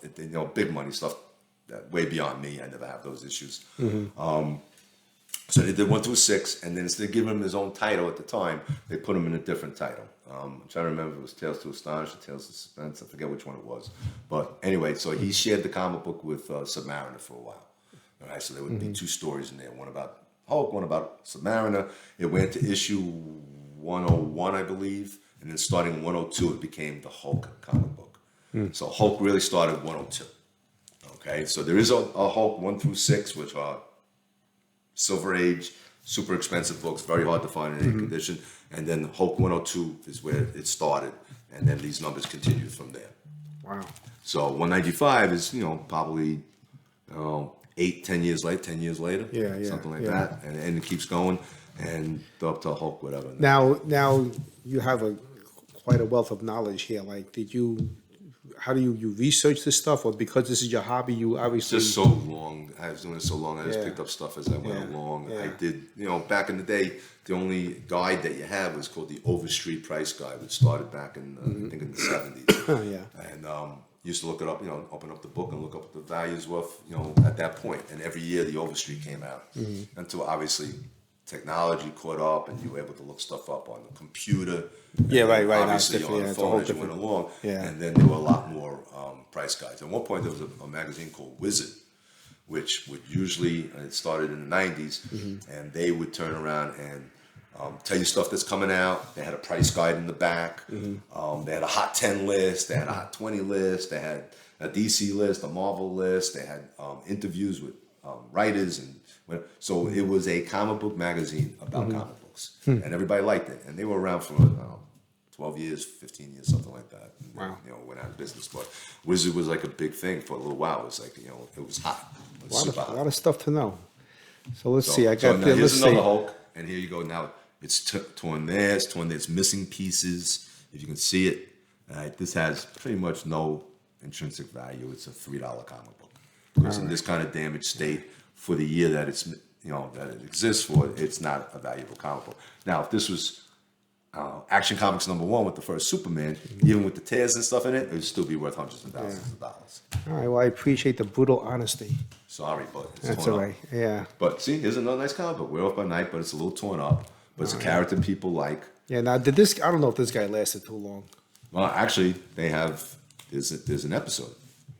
S2: big money stuff. Way beyond me. I never have those issues. So they did 1 through 6, and then instead of giving him his own title at the time, they put him in a different title. I'm trying to remember if it was Tales to Astonish or Tales to Suspense. I forget which one it was. But anyway, so he shared the comic book with Submariner for a while. All right, so there would be 2 stories in there, one about Hulk, one about Submariner. It went to issue 101, I believe, and then starting 102, it became the Hulk comic book. So Hulk really started 102. Okay, so there is a Hulk 1 through 6, which are Silver Age, super expensive books, very hard to find in any condition. And then Hulk 102 is where it started, and then these numbers continued from there.
S1: Wow.
S2: So 195 is, probably 8, 10 years later,
S1: Yeah, yeah,
S2: something like
S1: yeah.
S2: that, and it keeps going, and up to Hulk, whatever.
S1: Now you have quite a wealth of knowledge here. Like, how do you research this stuff, or because this is your hobby, you obviously
S2: Just so long. I was doing it so long. I just
S1: Yeah.
S2: picked up stuff as I went
S1: Yeah.
S2: along.
S1: Yeah.
S2: I did, back in the day, the only guide that you had was called the Overstreet Price Guide, which started back in, I think, in the 70s.
S1: Oh, yeah.
S2: And used to look it up, open up the book and look up what the values were, at that point. And every year the Overstreet came out. Until obviously technology caught up and you were able to look stuff up on the computer.
S1: Yeah,
S2: And
S1: right. Now it's
S2: Obviously
S1: different.
S2: on
S1: Yeah,
S2: the
S1: it's a
S2: phone
S1: whole
S2: as you went
S1: different.
S2: along.
S1: Yeah.
S2: And then there were a lot more price guides. At one point there was a magazine called Wizard, which would usually, it started in the 90s, and they would turn around and tell you stuff that's coming out. They had a price guide in the back. They had a Hot 10 list. They had a Hot 20 list. They had a DC list, a Marvel list. They had interviews with writers. So it was a comic book magazine about comic books. And everybody liked it. And they were around for 12 years, 15 years, something like that. And,
S1: Wow.
S2: went out of business. But Wizard was like a big thing for a little while. It was like, it was hot. It was super
S1: a
S2: hot.
S1: lot of stuff to know. So let's see. I
S2: So
S1: got
S2: now
S1: there.
S2: here's
S1: Let's
S2: another
S1: see.
S2: Hulk, and here you go. Now it's torn there, it's torn there. It's missing pieces. If you can see it, this has pretty much no intrinsic value. It's a $3 comic book because in this kind of damaged state for the year that it's that it exists for, it's not a valuable comic book. Now, if this was Action Comics #1 with the first Superman, even with the tears and stuff in it, it would still be worth hundreds of thousands of dollars.
S1: All right. Well, I appreciate the brutal honesty.
S2: Sorry, but it's
S1: That's
S2: torn
S1: all
S2: up.
S1: right. Yeah.
S2: But see, here's another nice comic book. We're Off by Night, but it's a little torn up. But it's a character people like.
S1: Yeah. Now, did this? I don't know if this guy lasted too long.
S2: Well, actually, they have. There's an episode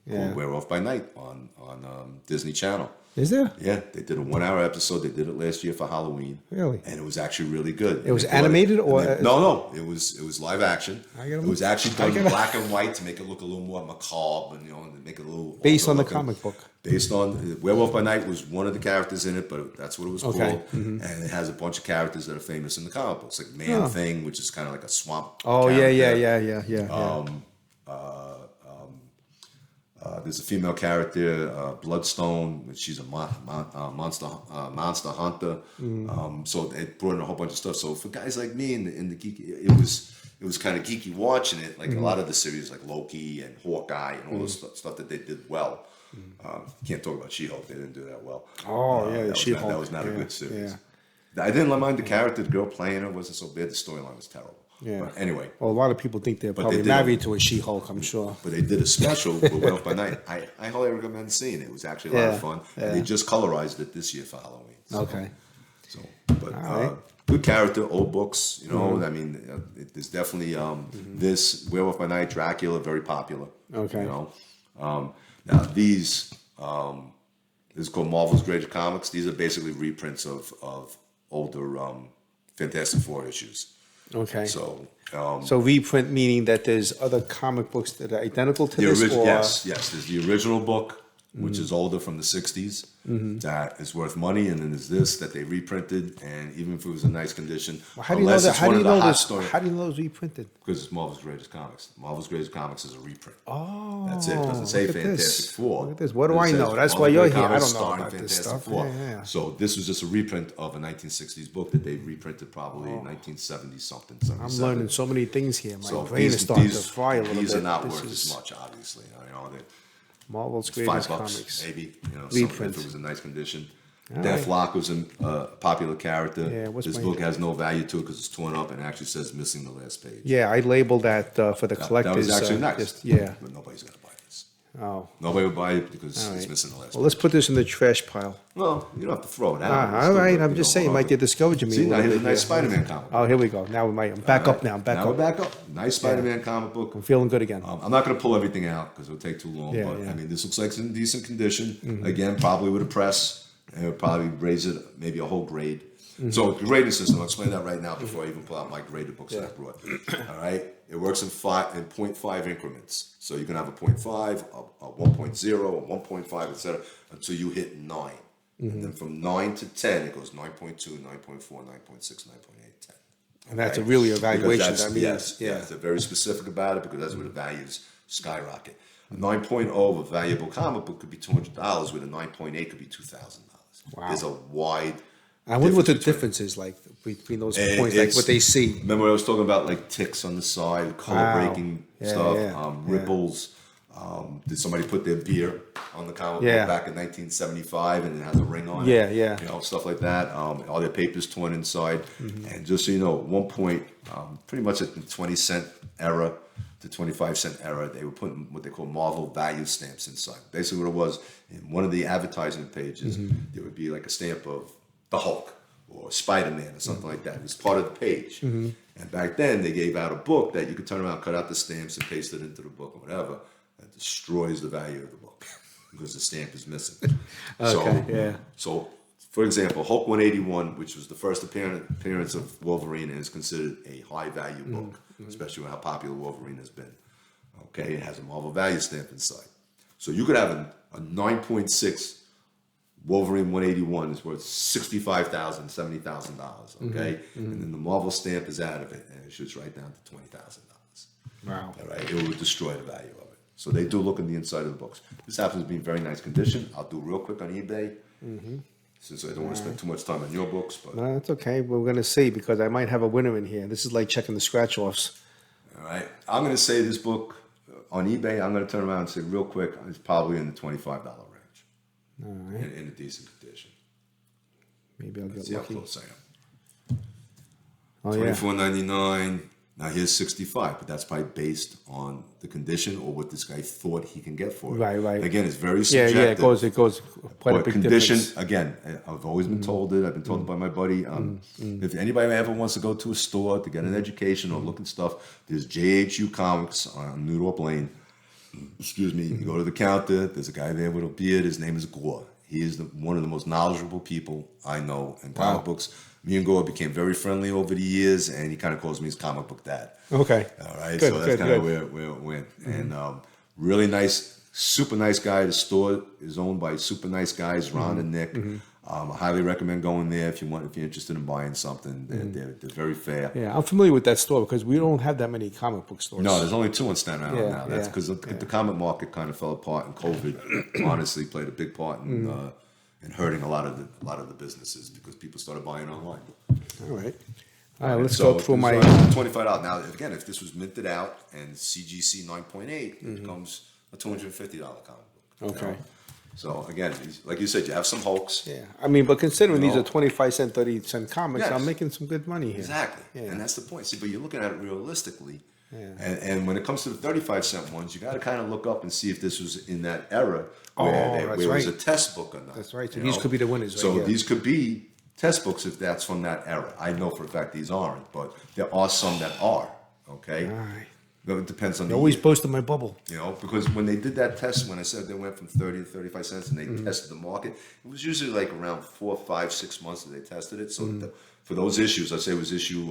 S1: Yeah.
S2: called We're Off by Night on Disney Channel.
S1: Is there?
S2: Yeah, they did a 1-hour episode. They did it last year for Halloween.
S1: Really?
S2: And it was actually really good.
S1: It was
S2: They brought
S1: animated or-
S2: no? It was live action. It was actually done in black and white to make it look a little more macabre and and make it a little
S1: Based on the
S2: older looking.
S1: comic book.
S2: Based on Werewolf by Night was one of the characters in it, but that's what it was
S1: Okay.
S2: called. And it has a bunch of characters that are famous in the comic books, like Man Thing, which is kind of like a swamp.
S1: Oh
S2: character.
S1: yeah.
S2: There's a female character, Bloodstone, which she's a monster hunter. So it brought in a whole bunch of stuff. So for guys like me in the geeky, it was kind of geeky watching it. Like a lot of the series, like Loki and Hawkeye and all those stuff that they did well. Can't talk about She-Hulk. They didn't do that well.
S1: Oh, yeah, She-Hulk.
S2: That was not a
S1: Yeah,
S2: good series.
S1: yeah.
S2: I didn't mind the character. The girl playing her wasn't so bad. The storyline was terrible.
S1: Yeah.
S2: But anyway.
S1: Well, a lot of people think they're
S2: But
S1: probably
S2: they did
S1: married to a She-Hulk, I'm sure.
S2: But they did a special with Went Off by Night. I highly recommend seeing it. It was actually a lot of fun.
S1: Yeah.
S2: And they just colorized it this year for Halloween. So,
S1: Okay.
S2: But
S1: right.
S2: good character, old books. You know, I mean, there's definitely this Werewolf by Night, Dracula, very popular.
S1: Okay.
S2: You know, now these this is called Marvel's Greatest Comics. These are basically reprints of older Fantastic Four issues.
S1: Okay.
S2: So.
S1: So reprint meaning that there's other comic books that are identical to this? Or?
S2: Yes. There's the original book, which is older from the 60s, that is worth money. And then there's this that they reprinted. And even if it was in nice condition,
S1: Well, how do you know that? How do you know this? How do you know it's reprinted?
S2: Because it's Marvel's Greatest Comics. Marvel's Greatest Comics is a reprint.
S1: Oh,
S2: That's it. It doesn't say
S1: look at
S2: Fantastic
S1: this.
S2: Four.
S1: Look at this. What do
S2: It
S1: I
S2: says
S1: know? That's
S2: Marvel's
S1: why you're
S2: Greatest
S1: here. I
S2: Comics
S1: don't know
S2: starring
S1: about this
S2: Fantastic
S1: stuff.
S2: Four.
S1: Yeah.
S2: So this was just a reprint of a 1960s book that they reprinted probably in 1970 something.
S1: I'm learning so many things here. My
S2: So
S1: brain is starting to fry a little bit.
S2: These are not
S1: This
S2: worth
S1: is
S2: as much, obviously. You know,
S1: Marvel's
S2: $5
S1: Greatest Comics.
S2: maybe. You know,
S1: Reprint.
S2: if it was in nice condition.
S1: All
S2: Deathlock was a popular character.
S1: Yeah, what's
S2: this
S1: my-
S2: book has no value to it because it's torn up and actually says missing the last page.
S1: Yeah, I labeled that for the collectors.
S2: That was actually nice.
S1: Yeah.
S2: But nobody's gonna buy this.
S1: Oh.
S2: Nobody would buy it because
S1: All
S2: it's
S1: right.
S2: missing the last
S1: Well, let's put this in the trash pile.
S2: Well, you don't have to throw it out.
S1: Ah,
S2: It's
S1: all
S2: still
S1: right.
S2: good,
S1: I'm
S2: you
S1: just
S2: know,
S1: saying, it might get discouraging me.
S2: See,
S1: a
S2: now
S1: little
S2: here's a
S1: bit
S2: nice
S1: here.
S2: Spider-Man comic.
S1: Oh, here we go. Now I'm back up now. I'm back
S2: Now we're
S1: up.
S2: back up. Nice Spider-Man comic book.
S1: I'm feeling good again.
S2: I'm not going to pull everything out because it'll take too long.
S1: Yeah,
S2: but
S1: yeah.
S2: I mean, this looks like it's in decent condition. Again, probably with a press. And it'll probably raise it maybe a whole grade. So the grading system, I'll explain that right now before I even pull out my graded books that I brought. All right, it works in 0.5 increments. So you can have a 0.5, a 1.0, a 1.5, etc. until you hit 9. And then from 9 to 10, it goes 9.2, 9.4, 9.6, 9.8, 10.
S1: And that's
S2: Okay?
S1: really
S2: Because
S1: evaluation.
S2: that's-
S1: I mean,
S2: yes,
S1: yeah.
S2: they're very specific about it because that's where the values skyrocket. A 9.0 of a valuable comic book could be $200, with a 9.8 could be $2,000.
S1: Wow.
S2: There's a wide.
S1: I wonder what the
S2: between-
S1: difference is like between those
S2: And
S1: points, like
S2: it's-
S1: what they see.
S2: Remember, I was talking about like ticks on the side, color
S1: Wow.
S2: breaking
S1: Yeah,
S2: stuff,
S1: yeah,
S2: ripples. Did somebody put their beer on the comic
S1: Yeah.
S2: book back in 1975 and it has a ring on it?
S1: Yeah, yeah.
S2: You know, stuff like that. All their papers torn inside.
S1: Mm-hmm.
S2: And just so you know, at one point, pretty much at the 20-cent era to 25-cent era, they were putting what they call Marvel value stamps inside. Basically, what it was, in one of the advertising pages,
S1: Mm-hmm.
S2: there would be like a stamp of the Hulk or Spider-Man or something like that. It was part of the page.
S1: Mm-hmm.
S2: And back then, they gave out a book that you could turn around, cut out the stamps, and paste it into the book or whatever. That destroys the value of the book because the stamp is missing.
S1: Okay, yeah.
S2: So, for example, Hulk 181, which was the first appearance of Wolverine, is considered a high-value book, especially with how popular Wolverine has been. Okay, it has a Marvel value stamp inside. So you could have a 9.6 Wolverine 181 is worth $65,000, $70,000. Okay, and then the Marvel stamp is out of it, and it shoots right down to $20,000.
S1: Wow.
S2: All right, it will destroy the value of it. So they do look in the inside of the books. This happens to be in very nice condition. I'll do real quick on eBay, since I don't want to spend too much time on your books. But
S1: No, that's okay. We're going to see because I might have a winner in here. This is like checking the scratch offs.
S2: all right, I'm going to say this book on eBay. I'm going to turn around and say real quick, it's probably in the $25 range,
S1: All right.
S2: in a decent condition.
S1: Maybe I'll get
S2: See how
S1: lucky.
S2: close I am.
S1: Oh, yeah.
S2: $24.99. Now here's 65, but that's probably based on the condition or what this guy thought he can get for it.
S1: Right, right.
S2: Again, it's very
S1: Yeah,
S2: subjective.
S1: yeah, it goes quite a
S2: But
S1: big
S2: condition,
S1: difference.
S2: again, I've always been told it. I've been told it by my buddy. If anybody ever wants to go to a store to get an education or look at stuff, there's JHU Comics on New York Lane. Excuse me. You go to the counter. There's a guy there with a beard. His name is Gore. He is one of the most knowledgeable people I know in comic books. Me and Gore became very friendly over the years, and he kind of calls me his comic book dad.
S1: Okay.
S2: All right,
S1: Good,
S2: so that's
S1: good,
S2: kind of
S1: good.
S2: where it went. And really nice, super nice guy. The store is owned by super nice guys, Ron and Nick. I highly recommend going there if you're interested in buying something. They're very fair.
S1: Yeah, I'm familiar with that store because we don't have that many comic book stores.
S2: No, there's only 2 in Staten Island
S1: Yeah,
S2: now. That's
S1: yeah,
S2: because the comic market kind of fell apart, and COVID honestly played a big part in hurting a lot of the businesses because people started buying online.
S1: All right. All right, let's
S2: So
S1: go through
S2: it's
S1: my.
S2: $25. Now, again, if this was minted out and CGC 9.8, it becomes a $250 comic book.
S1: Okay.
S2: So again, like you said, you have some hulks.
S1: Yeah, I mean, but considering
S2: You
S1: these
S2: know?
S1: are 25-cent, 30-cent comics,
S2: Yes.
S1: I'm making some good money here.
S2: Exactly.
S1: Yeah.
S2: And that's the point. See, but you're looking at it realistically.
S1: Yeah.
S2: And when it comes to the 35-cent ones, you got to kind of look up and see if this was in that era
S1: Oh,
S2: where
S1: that's
S2: it was a
S1: right.
S2: test book or not.
S1: That's right. So
S2: you
S1: these
S2: know?
S1: could be the winners right
S2: So
S1: here.
S2: these could be test books if that's from that era. I know for a fact these aren't, but there are some that are. Okay.
S1: All right.
S2: But it depends on
S1: They
S2: the
S1: always
S2: year.
S1: boast in my bubble.
S2: You know, because when they did that test, when I said they went from 30 to 35 cents and they
S1: Mm-hmm.
S2: tested the market, it was usually like around 4, 5, 6 months that they tested it. So
S1: Mm-hmm.
S2: for those issues, let's say it was issue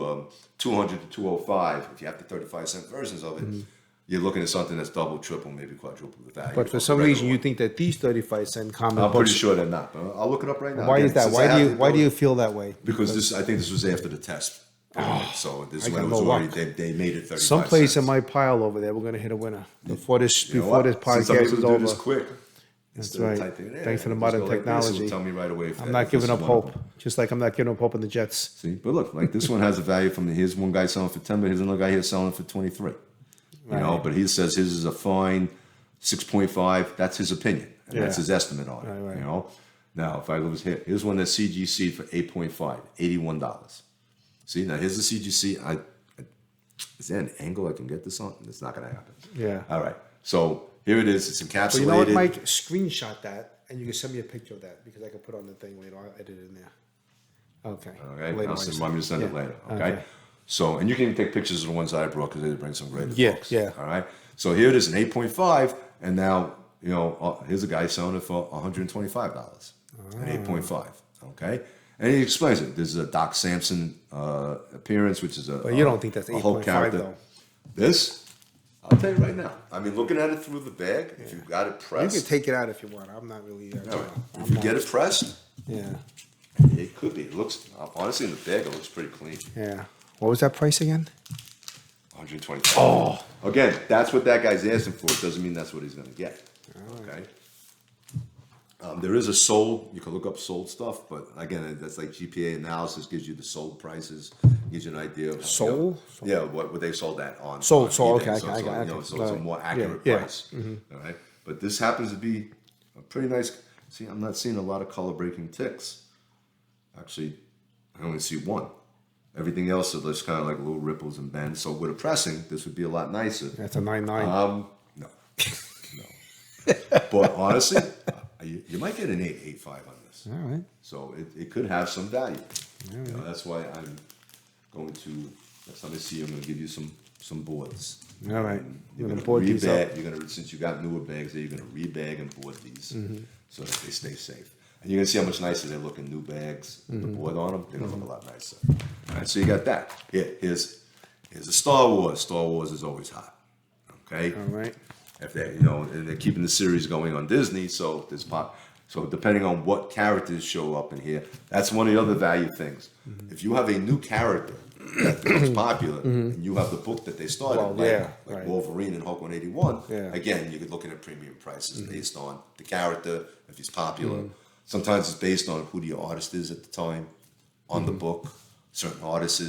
S2: 200 to 205, if you have the 35-cent versions of it, you're looking at something that's double, triple, maybe quadruple the value.
S1: Mm-hmm. But for
S2: of
S1: some
S2: the regular
S1: reason, you
S2: one.
S1: think that these 35-cent comic
S2: I'm
S1: books.
S2: pretty sure they're not, but I'll look it up right now.
S1: Why
S2: Again,
S1: is that?
S2: since I have the
S1: Why do you
S2: ability-
S1: feel that way?
S2: Because I think this was after the test. So this
S1: I
S2: is when
S1: got
S2: it was
S1: no
S2: already,
S1: luck.
S2: they made it 35
S1: Someplace in
S2: cents.
S1: my pile over there, we're going to hit a winner before this
S2: You know what? Since I'm
S1: podcast
S2: able
S1: is
S2: to do
S1: over.
S2: this quick,
S1: That's
S2: instead of
S1: right.
S2: typing it in,
S1: Thanks to the
S2: just
S1: modern
S2: go like this, it'll
S1: technology.
S2: tell me right away if
S1: I'm
S2: that-
S1: not
S2: if
S1: giving
S2: this
S1: up
S2: is one of
S1: hope,
S2: them.
S1: just like I'm not giving up hope in the Jets.
S2: See, but look, like this one has a value from here's one guy selling for 10, but here's another guy here selling for 23. You know,
S1: Right.
S2: but he says his is a fine 6.5. That's his opinion, and that's
S1: Yeah.
S2: his estimate on it.
S1: Right.
S2: You know, now if I was here, here's one that's CGC for 8.5, $81. See, now here's the CGC. Is there an angle I can get this on? It's not going to happen.
S1: Yeah.
S2: All right. So here it is. It's encapsulated.
S1: So you know what, Mike? Screenshot that, and you can send me a picture of that because I can put on the thing later. I'll edit it in there. Okay.
S2: Okay,
S1: Later
S2: I'll
S1: on,
S2: remind me to send it
S1: yeah.
S2: later. Okay? So, and you can even take pictures of the ones I brought because they did bring some great
S1: Yeah,
S2: books.
S1: yeah.
S2: All right. So here it is, an 8.5, and now here's a guy selling it for $125, an 8.5. Okay, and he explains it. There's a Doc Samson appearance, which is
S1: But you don't think that's
S2: a whole
S1: 8.5
S2: character.
S1: though?
S2: This, I'll tell you right now. I mean, looking at it through the bag, if you've got it
S1: You
S2: pressed,
S1: can take it out if you want. I'm not really.
S2: all right.
S1: I'm
S2: If you
S1: not-
S2: get it pressed,
S1: Yeah.
S2: it could be. It looks honestly in the bag, it looks pretty clean.
S1: Yeah. What was that price again?
S2: 120. Oh, again, that's what that guy's asking for. It doesn't mean that's what he's going to get. Okay. There is a sold. You can look up sold stuff, but again, that's like GPA analysis gives you the sold prices, gives you an idea of
S1: Sold?
S2: Yeah, what they sold that on.
S1: Sold,
S2: on
S1: sold,
S2: eBay.
S1: okay,
S2: So
S1: I
S2: it's
S1: got
S2: like,
S1: it.
S2: so it's a more accurate
S1: Yeah, yeah.
S2: price. All right, but this happens to be a pretty nice. See, I'm not seeing a lot of color breaking ticks. Actually, I only see one. Everything else is just kind of like little ripples and bends. So with a pressing, this would be a lot nicer.
S1: That's a 9.9.
S2: No, no. But honestly, you might get an 8.85 on this.
S1: All right.
S2: So it could have some value. You know, that's why I'm going to. Next time I see you, I'm going to give you some boards.
S1: All right.
S2: You're
S1: We're
S2: going to
S1: board these up.
S2: rebag. You're going to, since you got newer bags, there, you're going to rebag and board these
S1: Mm-hmm.
S2: so that they stay safe. And you're going to see how much nicer they look in new bags with
S1: Mm-hmm.
S2: the board on them. They're going to look a lot nicer. All right, so you got that. Here's a Star Wars. Star Wars is always hot. Okay.
S1: All right.
S2: If they, and they're keeping the series going on Disney, so there's pop. So depending on what characters show up in here, that's one of the other value things.
S1: Mm-hmm.
S2: If you have a new character that becomes popular, and you have the book that they started,
S1: Well,
S2: like,
S1: yeah,
S2: like
S1: right.
S2: Wolverine and Hulk 181,
S1: Yeah.
S2: again, you're looking at premium prices
S1: Mm-hmm.
S2: based on the character, if he's popular. Sometimes it's based on who the artist is at the time on the
S1: Mm-hmm.
S2: book. Certain artists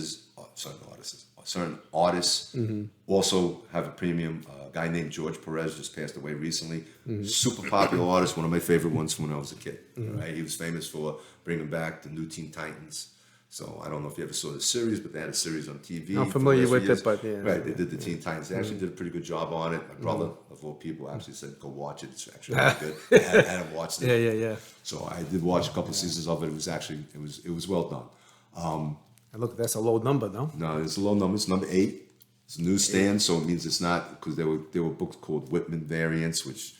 S2: also have a premium. A guy named George Perez just passed away recently. Super popular artist, one of my favorite ones from when I was a kid. Right? He was famous for bringing back the new Teen Titans. So I don't know if you ever saw the series, but they had a series on TV.
S1: I'm
S2: for
S1: familiar
S2: the last
S1: with
S2: few
S1: it,
S2: years.
S1: but yeah.
S2: Right, they did the Teen Titans. They actually did a pretty good job on it. My brother, of all people, actually said, "Go watch it. It's actually really good." I hadn't watched it.
S1: Yeah.
S2: So I did watch a couple seasons of it. It was actually it was well done.
S1: And look, that's a low number, no?
S2: No, it's a low number. It's number 8. It's a newsstand, so it means it's not because there were books called Whitman variants, which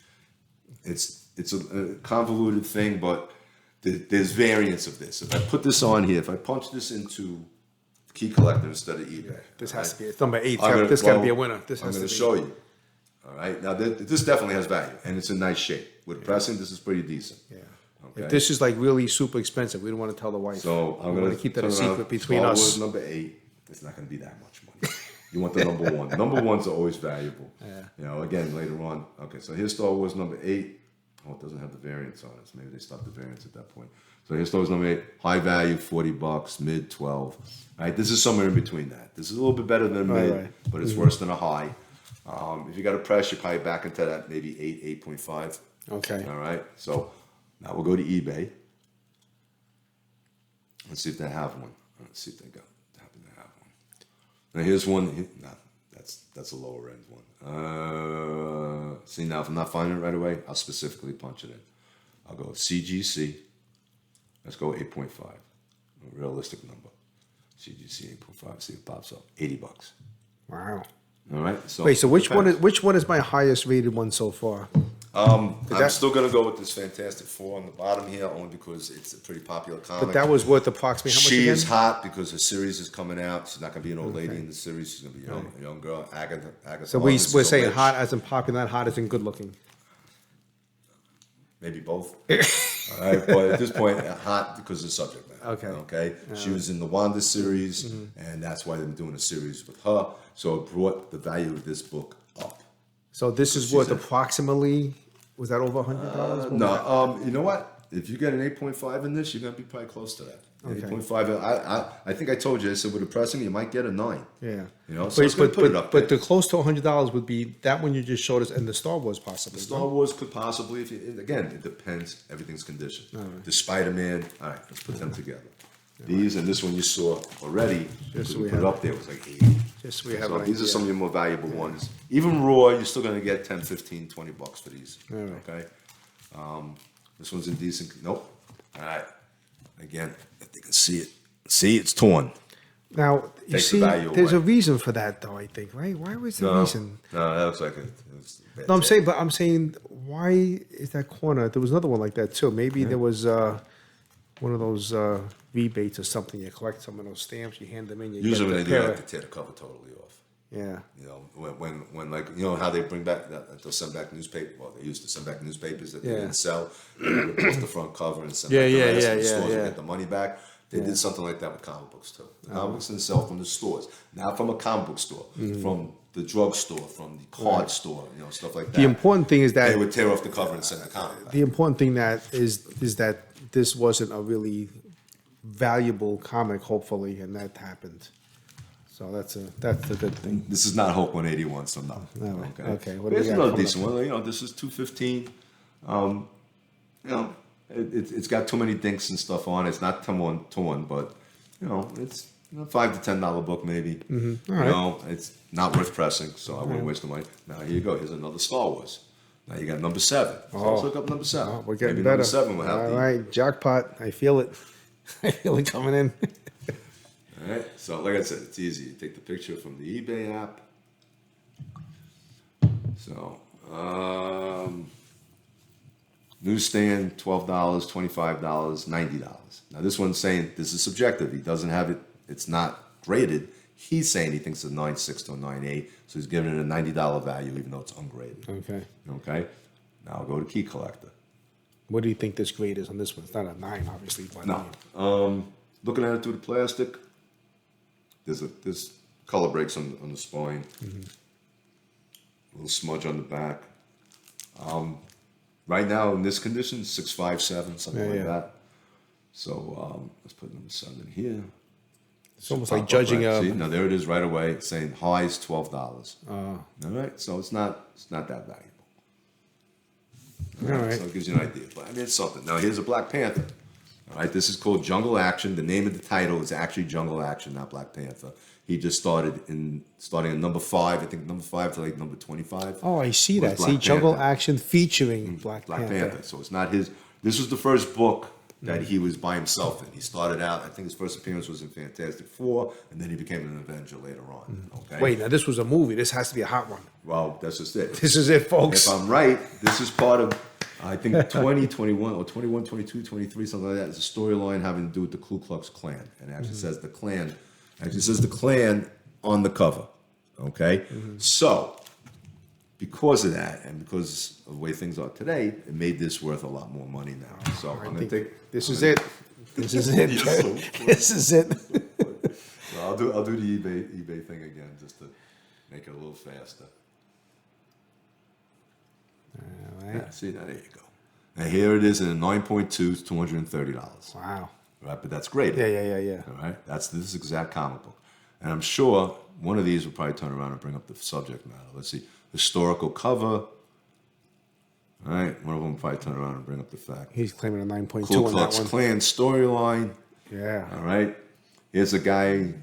S2: it's a convoluted thing, but there's variants of this. If I put this on here, if I punch this into Key Collector instead of eBay,
S1: This has to be. It's number 8.
S2: I'm gonna-
S1: This got to
S2: well,
S1: be a winner. This
S2: I'm
S1: has to
S2: going
S1: be.
S2: to show you. All right, now this definitely has value, and it's in nice shape. With pressing, this is pretty decent.
S1: Yeah.
S2: Okay.
S1: If this is like really super expensive, we don't want to tell the wife.
S2: So I'm
S1: we
S2: going
S1: want to keep that a
S2: turn around.
S1: secret between
S2: Star
S1: us.
S2: Wars number 8. It's not going to be that much money. You want the number 1. Number 1s are always valuable.
S1: Yeah.
S2: Again, later on. Okay, so here's Star Wars number 8. Oh, it doesn't have the variants on it. So maybe they stopped the variants at that point. So here's Star Wars number 8. High value, $40, mid 12. All right, this is somewhere in between that. This is a little bit better than mid,
S1: right.
S2: but it's worse than a high. If you got a press, you're probably back into that maybe 8, 8.5.
S1: Okay.
S2: All right. So now we'll go to eBay. Let's see if they have one. Let's see if they happen to have one. Now here's one. No, that's a lower end one. See, now if I'm not finding it right away, I'll specifically punch it in. I'll go CGC. Let's go 8.5. A realistic number. CGC 8.5. See if it pops up. $80.
S1: Wow.
S2: All right. So
S1: Wait, so which one is my highest rated one so far?
S2: I'm still gonna go with this Fantastic Four on the bottom here, only because it's a pretty popular comic.
S1: But that was worth approximately how much
S2: She
S1: again?
S2: is hot because her series is coming out. She's not gonna be an old lady in the series. She's gonna be a young girl. Agatha.
S1: So we're saying hot as in popular, not hot as in good looking.
S2: Maybe both. All right, but at this point, hot because of the subject matter.
S1: Okay.
S2: Okay. She was in the Wanda series, and that's why they're doing a series with her. So it brought the value of this book up.
S1: So this is worth approximately, was that over $100?
S2: No, you know what? If you get an 8.5 in this, you're gonna be probably close to that.
S1: Okay.
S2: 8.5. I think I told you. I said with a pressing, you might get a 9.
S1: Yeah.
S2: You know, so it's gonna put it up
S1: but
S2: there.
S1: the close to $100 would be that one you just showed us, and the Star Wars possibly.
S2: Star Wars could possibly, again, it depends. Everything's conditioned. The Spider-Man. All right, let's put them together. These and this one you saw already.
S1: Just so
S2: we
S1: we
S2: put it
S1: have-
S2: up there. It was like 80.
S1: Just so we have
S2: So
S1: an
S2: these are
S1: idea.
S2: some of your more valuable ones. Even raw, you're still going to get 10, 15, $20 for these.
S1: All right.
S2: Okay. This one's in decent. Nope. All right. Again, if they can see it. See, it's torn.
S1: Now, you
S2: Takes the
S1: see,
S2: value
S1: there's
S2: away.
S1: a reason for that, though, I think, right? Why was the reason?
S2: No, that looks like it's a bad
S1: No,
S2: tape.
S1: I'm saying, why is that corner? There was another one like that, too. Maybe there was one of those rebates or something. You collect some of those stamps, you hand them in, you
S2: Usually
S1: get
S2: when
S1: the
S2: they do,
S1: pair.
S2: they have to tear the cover totally off.
S1: Yeah.
S2: You know, when like, you know how they bring back, they'll send back newspaper, well, they used to send back newspapers that they
S1: Yeah.
S2: didn't sell, they would rip off the front cover and send
S1: Yeah,
S2: back the
S1: yeah,
S2: rest,
S1: yeah,
S2: and the
S1: yeah,
S2: stores
S1: yeah.
S2: would get the money back. They did something like that with comic books too. The comic books didn't sell from the stores, not from a comic book store, from the drugstore, from the card store, you know, stuff like that.
S1: The important thing is
S2: They
S1: that
S2: would tear off the cover and send the comic back.
S1: the important thing that is that this wasn't a really valuable comic, hopefully, and that happened. So that's a good thing.
S2: This is not Hulk 181, so no.
S1: All right. Okay, what do we
S2: Here's
S1: got
S2: another
S1: coming
S2: decent one. You know, this is 215. You know, it's got too many dinks and stuff on it. It's not torn, but you know, it's $5 to $10 book maybe.
S1: All
S2: You
S1: right.
S2: know, it's not worth pressing, so I wouldn't waste the money. Now here you go. Here's another Star Wars. Now you got number 7. So let's look up number 7.
S1: Oh, we're getting
S2: maybe
S1: better.
S2: Number 7 will have
S1: All
S2: the.
S1: right, jackpot. I feel it. I feel it coming in.
S2: All right. So like I said, it's easy. You take the picture from the eBay app. So newsstand, $12, $25, $90. Now this one's saying this is subjective. He doesn't have it. It's not graded. He's saying he thinks it's a 9.6 to a 9.8, so he's giving it a $90 value, even though it's ungraded.
S1: Okay.
S2: Okay. Now I'll go to Key Collector.
S1: What do you think this grade is on this one? It's not a 9, obviously, but
S2: No. Looking at it through the plastic, there's color breaks on the spine. A little smudge on the back. Right now in this condition, 6.57, something like
S1: Yeah.
S2: that. So let's put number 7 here.
S1: it's almost
S2: Pop
S1: like
S2: up
S1: judging
S2: right. See,
S1: a.
S2: now there it is right away. It's saying high is $12.
S1: Uh,
S2: All right, so it's not that valuable.
S1: All right.
S2: So it gives you an idea. But I mean, it's something. Now here's a Black Panther. All right, this is called Jungle Action. The name of the title is actually Jungle Action, not Black Panther. He just starting at number 5. I think number 5 to like number 25.
S1: Oh, I see
S2: was
S1: that.
S2: Black
S1: See, Jungle
S2: Panther.
S1: Action featuring Black
S2: Black
S1: Panther.
S2: Panther. So it's not his. This was the first book that he was by himself in. He started out. I think his first appearance was in Fantastic Four, and then he became an Avenger later on. Okay.
S1: Wait, now this was a movie. This has to be a hot one.
S2: Well, that's just it.
S1: This is it, folks.
S2: If I'm right, this is part of, I think 20, 21, or 21, 22, 23, something like that. It's a storyline having to do with the Ku Klux Klan. And it actually says the Klan, on the cover. Okay? So, because of that, and because of the way things are today, it made this worth a lot more money now. So I'm going to take.
S1: This is it. This is it.
S2: You're so
S1: This is it.
S2: So I'll do the eBay thing again just to make it a little faster.
S1: All right.
S2: Yeah, see, now there you go. And here it is in a 9.2, it's $230.
S1: Wow.
S2: Right, but that's great.
S1: Yeah.
S2: All right, this is exact comic book, and I'm sure one of these will probably turn around and bring up the subject matter. Let's see, historical cover. All All right, one of them will probably turn around and bring up the fact.
S1: He's claiming a 9.2
S2: Ku
S1: on that
S2: Klux
S1: one.
S2: Klan storyline.
S1: Yeah.
S2: All right, here's a guy.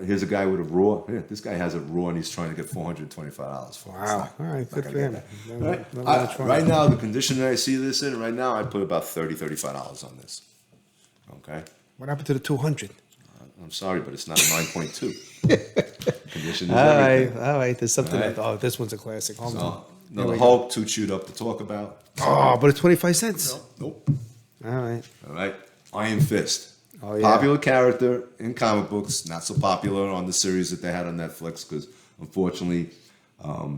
S2: Here's a guy with a raw. Yeah, this guy has a raw, and he's trying to get $425 for it.
S1: Wow. All right. Good for him.
S2: Right now, the condition that I see this in, right now, I put about $35 on this. Okay.
S1: What happened to the 200?
S2: I'm sorry, but it's not a 9.2. Condition is
S1: All
S2: everything.
S1: right. All right. There's something.
S2: All right.
S1: Oh, this one's a classic. Hold on.
S2: So,
S1: Here
S2: another
S1: we
S2: Hulk, too chewed up to talk about.
S1: Oh, but it's 25 cents.
S2: Nope.
S1: All right.
S2: All right. Iron Fist.
S1: Oh, yeah.
S2: Popular character in comic books, not so popular on the series that they had on Netflix because, unfortunately,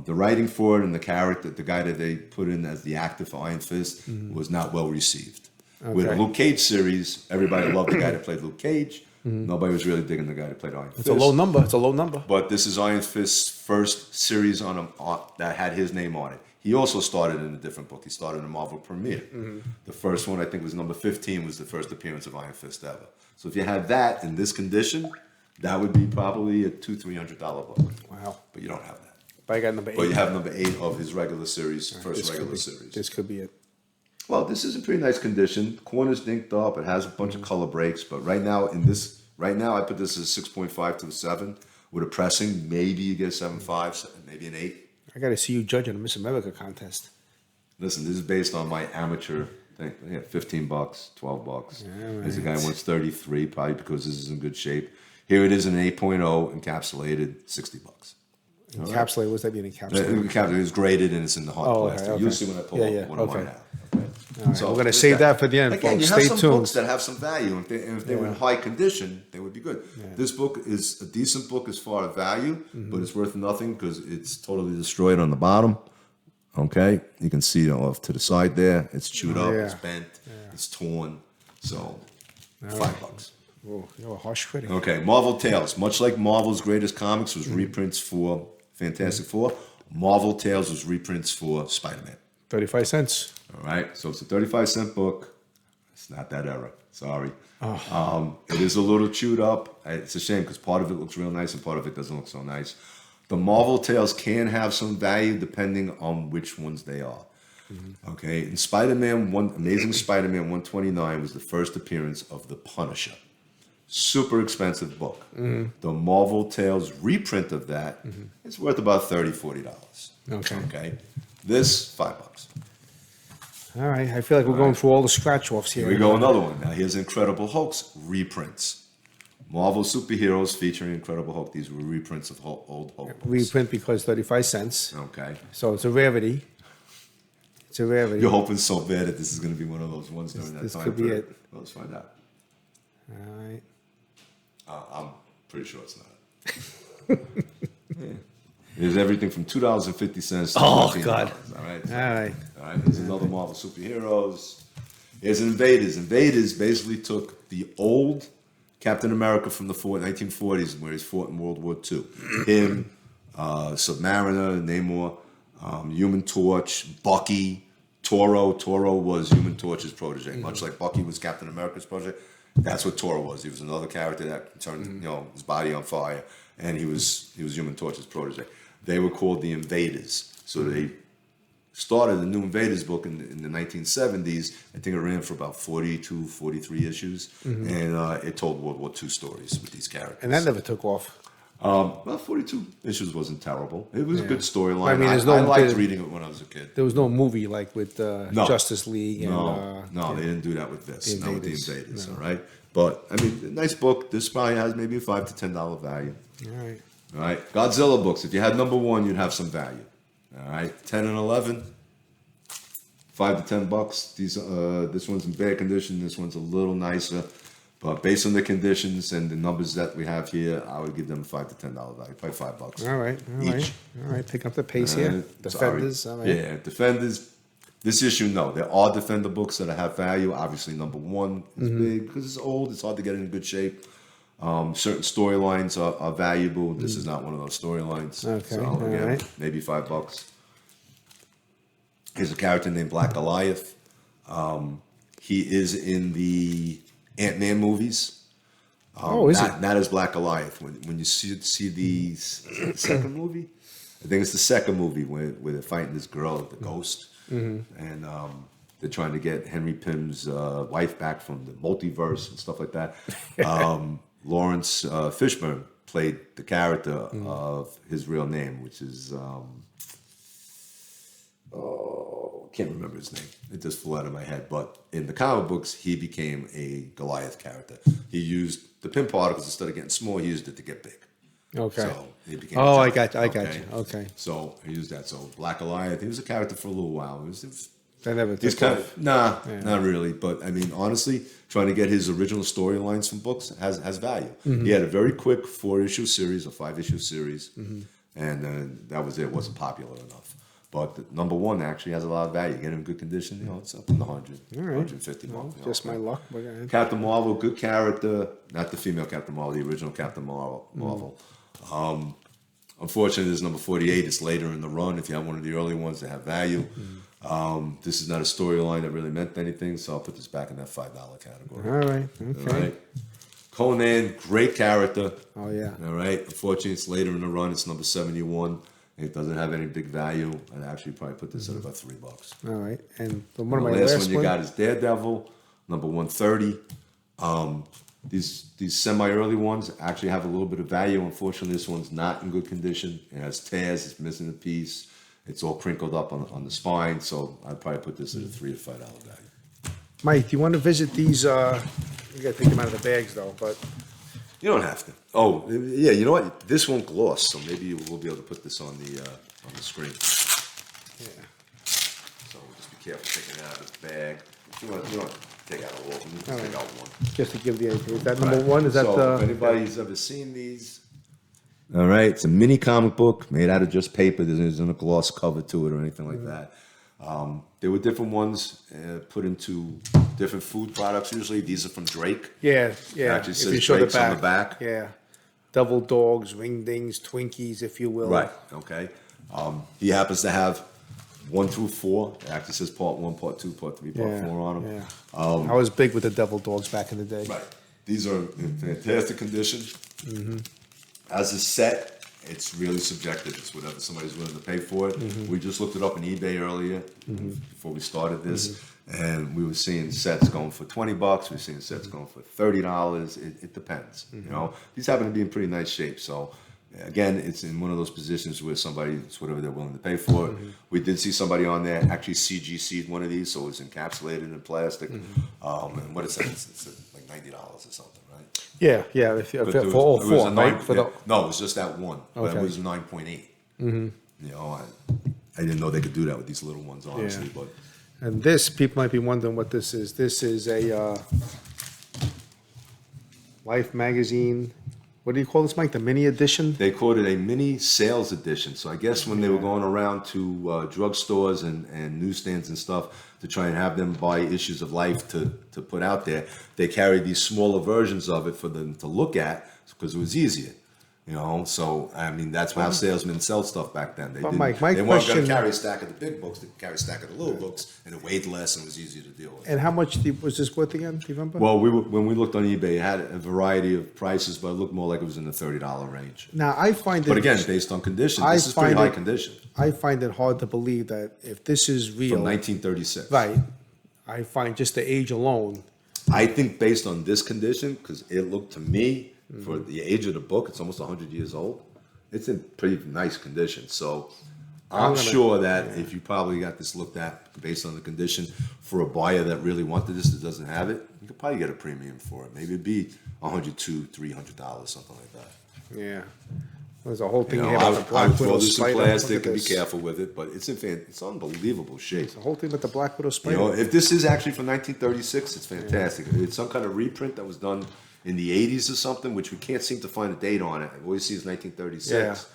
S2: the writing for it and the character, the guy that they put in as the actor for Iron Fist, was not well received. With the
S1: Okay.
S2: Luke Cage series, everybody loved the guy that played Luke Cage. Nobody was really digging the guy that played Iron Fist.
S1: It's a low number. It's a low number.
S2: But this is Iron Fist's first series that had his name on it. He also started in a different book. He started in Marvel Premiere. The first one, I think, was number 15, was the first appearance of Iron Fist ever. So if you had that in this condition, that would be probably a $200-300 book.
S1: Wow.
S2: But you don't have that.
S1: But I got number 8.
S2: But you have number 8 of his regular series, first
S1: This could
S2: regular
S1: be-
S2: series.
S1: This could be it.
S2: Well, this is in pretty nice condition. Corners inked up. It has a bunch of color breaks. But right now, I put this as 6.5 to a 7. With a pressing, maybe you get 7.5, maybe an 8.
S1: I got to see you judging a Miss America contest.
S2: Listen, this is based on my amateur thing. Yeah, $15, $12. There's a guy who wants 33, probably because this is in good shape. Here it is in an 8.0, encapsulated, $60.
S1: Encapsulated, what's that mean? Encapsulated?
S2: It was graded and it's in the hard
S1: Oh, okay,
S2: plastic.
S1: okay.
S2: You'll see when I pull
S1: Yeah,
S2: up one
S1: yeah,
S2: of mine
S1: okay.
S2: out. Okay?
S1: All right, we're going to
S2: with
S1: save that for the end,
S2: Again,
S1: folks.
S2: you have
S1: Stay
S2: some
S1: tuned.
S2: books that have some value. If they were in high condition, they would be good. This book is a decent book as far as value, but it's worth nothing because it's totally destroyed on the bottom. Okay, you can see it off to the side there. It's chewed up,
S1: yeah.
S2: it's bent, it's torn. So, $5.
S1: Oh, you're a harsh critic.
S2: Okay, Marvel Tales. Much like Marvel's Greatest Comics was reprints for Fantastic Four, Marvel Tales was reprints for Spider-Man.
S1: 35 cents.
S2: All right, so it's a 35-cent book. It's not that era. Sorry. It is a little chewed up. It's a shame because part of it looks real nice and part of it doesn't look so nice. The Marvel Tales can have some value depending on which ones they are. Okay, in Amazing Spider-Man 129 was the first appearance of the Punisher. Super expensive book. The Marvel Tales reprint of that is worth about $30-40. Okay. This $5.
S1: All right. I feel like we're going through all the scratch offs here.
S2: Here we go, another one. Now here's Incredible Hulk's reprints. Marvel superheroes featuring Incredible Hulk. These were reprints of old Hulk books.
S1: Reprint because 35 cents.
S2: Okay.
S1: So it's a rarity. It's a rarity.
S2: You're hoping so bad that this is going to be one of those ones during that
S1: This
S2: time
S1: could be
S2: period.
S1: it.
S2: Well, let's find out.
S1: All right.
S2: I'm pretty sure it's not. There's everything from $2.50 to $15.
S1: God.
S2: All right.
S1: All right.
S2: All right. There's another Marvel superheroes. Here's Invaders. Invaders basically took the old Captain America from the 1940s, where he's fought in World War II. Him, Submariner, Namor, Human Torch, Bucky, Toro. Toro was Human Torch's protege, much like Bucky was Captain America's protege. That's what Toro was. He was another character that turned his body on fire, and he was Human Torch's protege. They were called the Invaders. So they started the new Invaders book in the 1970s. I think it ran for about 42, 43 issues, and it told World War II stories with these characters.
S1: And that never took off.
S2: Well, 42 issues wasn't terrible. It was a good storyline.
S1: I mean,
S2: I liked reading it when I was a kid.
S1: There was no movie like with
S2: No.
S1: Justice League. And,
S2: No, they didn't do that with this.
S1: The
S2: Not with the
S1: Invaders.
S2: Invaders,
S1: No.
S2: all right? But, I mean, nice book. This probably has maybe a $5 to $10 value.
S1: All right.
S2: All right? Godzilla books. If you had number 1, you'd have some value. All right? 10 and 11, $5 to $10. This one's in bad condition. This one's a little nicer. But based on the conditions and the numbers that we have here, I would give them a $5 to $10 value. Probably $5.
S1: All right. All right.
S2: Each.
S1: All right. Picking up the pace here. Defenders.
S2: Sorry.
S1: All right.
S2: Yeah, Defenders. This issue, no. There are Defender books that have value. Obviously, number 1 is big because it's old. It's hard to get in good shape. Certain storylines are valuable. This is not one of those storylines.
S1: Okay,
S2: So,
S1: all
S2: again,
S1: right.
S2: maybe $5. Here's a character named Black Goliath. He is in the Ant-Man movies.
S1: Is he?
S2: Not as Black Goliath. When you see the second movie, I think it's the second movie where they're fighting this girl, the ghost. and they're trying to get Henry Pym's wife back from the multiverse and stuff like that. Lawrence Fishburne played the character of his real name, which is can't remember his name. It just flew out of my head. But in the comic books, he became a Goliath character. He used the Pym particles instead of getting small. He used it to get big.
S1: Okay.
S2: So he became.
S1: Oh, I
S2: giant,
S1: got you. Okay.
S2: So he used that. So Black Goliath. He was a character for a little while. It was
S1: That never
S2: He's
S1: took
S2: kind
S1: off.
S2: of not really. But I mean, honestly, trying to get his original storylines from books has value. He had a very quick 4-issue series, a 5-issue series, and that was it. It wasn't popular enough. But the number one actually has a lot of value. Get it in good condition, it's up in the 100,
S1: All right.
S2: 150
S1: Well,
S2: mark.
S1: just my luck. But go ahead.
S2: Captain Marvel, good character. Not the female Captain Marvel, the original Captain Marvel. Unfortunately, this is number 48. It's later in the run. If you have one of the early ones that have value. This is not a storyline that really meant anything, so I'll put this back in that $5 category.
S1: All right. Okay.
S2: All right. Conan, great character.
S1: Oh yeah.
S2: All right. Unfortunately, it's later in the run. It's number 71. It doesn't have any big value. I'd actually probably put this at about $3.
S1: All right. And one of
S2: The
S1: my
S2: last
S1: last
S2: one you got is Daredevil, number 130. These semi-early ones actually have a little bit of value. Unfortunately, this one's not in good condition. It has tears. It's missing a piece. It's all crinkled up on the spine. So I'd probably put this at a $3 to $5 value.
S1: Mike, do you want to visit these? You got to take them out of the bags though. But
S2: You don't have to. Oh, yeah. You know what? This won't gloss, so maybe we'll be able to put this on the screen.
S1: yeah.
S2: So just be careful taking it out of the bag. You don't take out all of them. You just take out one.
S1: Just to give the idea. Is that number
S2: Right.
S1: one? Is that
S2: so if anybody's ever seen these? All right, it's a mini comic book made out of just paper. There isn't a gloss cover to it or anything like that. There were different ones put into different food products. Usually, these are from Drake.
S1: Yeah.
S2: It actually
S1: If
S2: says
S1: you show
S2: Drake's on the back.
S1: Yeah. Double dogs, wingdings, Twinkies, if you will.
S2: Right. Okay. He happens to have 1 through 4. It actually says part 1, part 2, part 3, part 4 on them.
S1: Yeah. I was big with the devil dogs back in the day.
S2: Right. These are in fantastic condition. As a set, it's really subjective. It's whatever somebody's willing to pay for it. We just looked it up on eBay earlier before we started this, and we were seeing sets going for $20. We were seeing sets going for $30. It depends. You know, these happen to be in pretty nice shape. So again, it's in one of those positions where somebody, it's whatever they're willing to pay for it. We did see somebody on there actually CGC'd one of these, so it's encapsulated in plastic. And what is that? It's like $90 or something, right?
S1: Yeah.
S2: But
S1: For all four, right?
S2: No, it was just that one. But
S1: Okay.
S2: it was 9.8. You know, I didn't know they could do that with these little ones, honestly.
S1: Yeah.
S2: But
S1: And this, people might be wondering what this is. This is a Life magazine. What do you call this, Mike? The mini edition?
S2: they called it a mini sales edition. So I guess when they were going around to drugstores and newsstands and stuff to try and have them buy issues of Life to put out there, they carried these smaller versions of it for them to look at because it was easier. You know, so I mean that's how salesmen sell stuff back then. They
S1: But
S2: didn't.
S1: Mike, my
S2: they weren't going
S1: question-
S2: to carry a stack of the big books. They could carry a stack of the little books, and it weighed less and was easier to deal with.
S1: And how much was this worth again? Do you remember?
S2: Well, when we looked on eBay, it had a variety of prices, but it looked more like it was in the $30 range.
S1: Now, I find it.
S2: But again, based on condition,
S1: I
S2: this is pretty
S1: find
S2: high
S1: it-
S2: condition
S1: I find it hard to believe that if this is real.
S2: from 1936.
S1: Right. I find just the age alone.
S2: I think based on this condition, because it looked to me for the age of the book, it's almost 100 years old. It's in pretty nice condition. So I'm sure that if you probably got this looked at based on the condition for a buyer that really wanted this that doesn't have it, you could probably get a premium for it. Maybe it'd be $100, $200, $300, something like that.
S1: Yeah. There's a whole thing
S2: You know,
S1: here
S2: I
S1: about
S2: would,
S1: the
S2: I
S1: Black
S2: would throw
S1: Widow
S2: this in
S1: spider.
S2: plastic
S1: Look at
S2: and be
S1: this.
S2: careful with it, but it's unbelievable shape.
S1: The whole thing with the Black Widow
S2: You
S1: spider.
S2: know, if this is actually from 1936, it's fantastic. If it's some kind of reprint that was done in the 80s or something, which we can't seem to find a date on it. I always see it's 1936.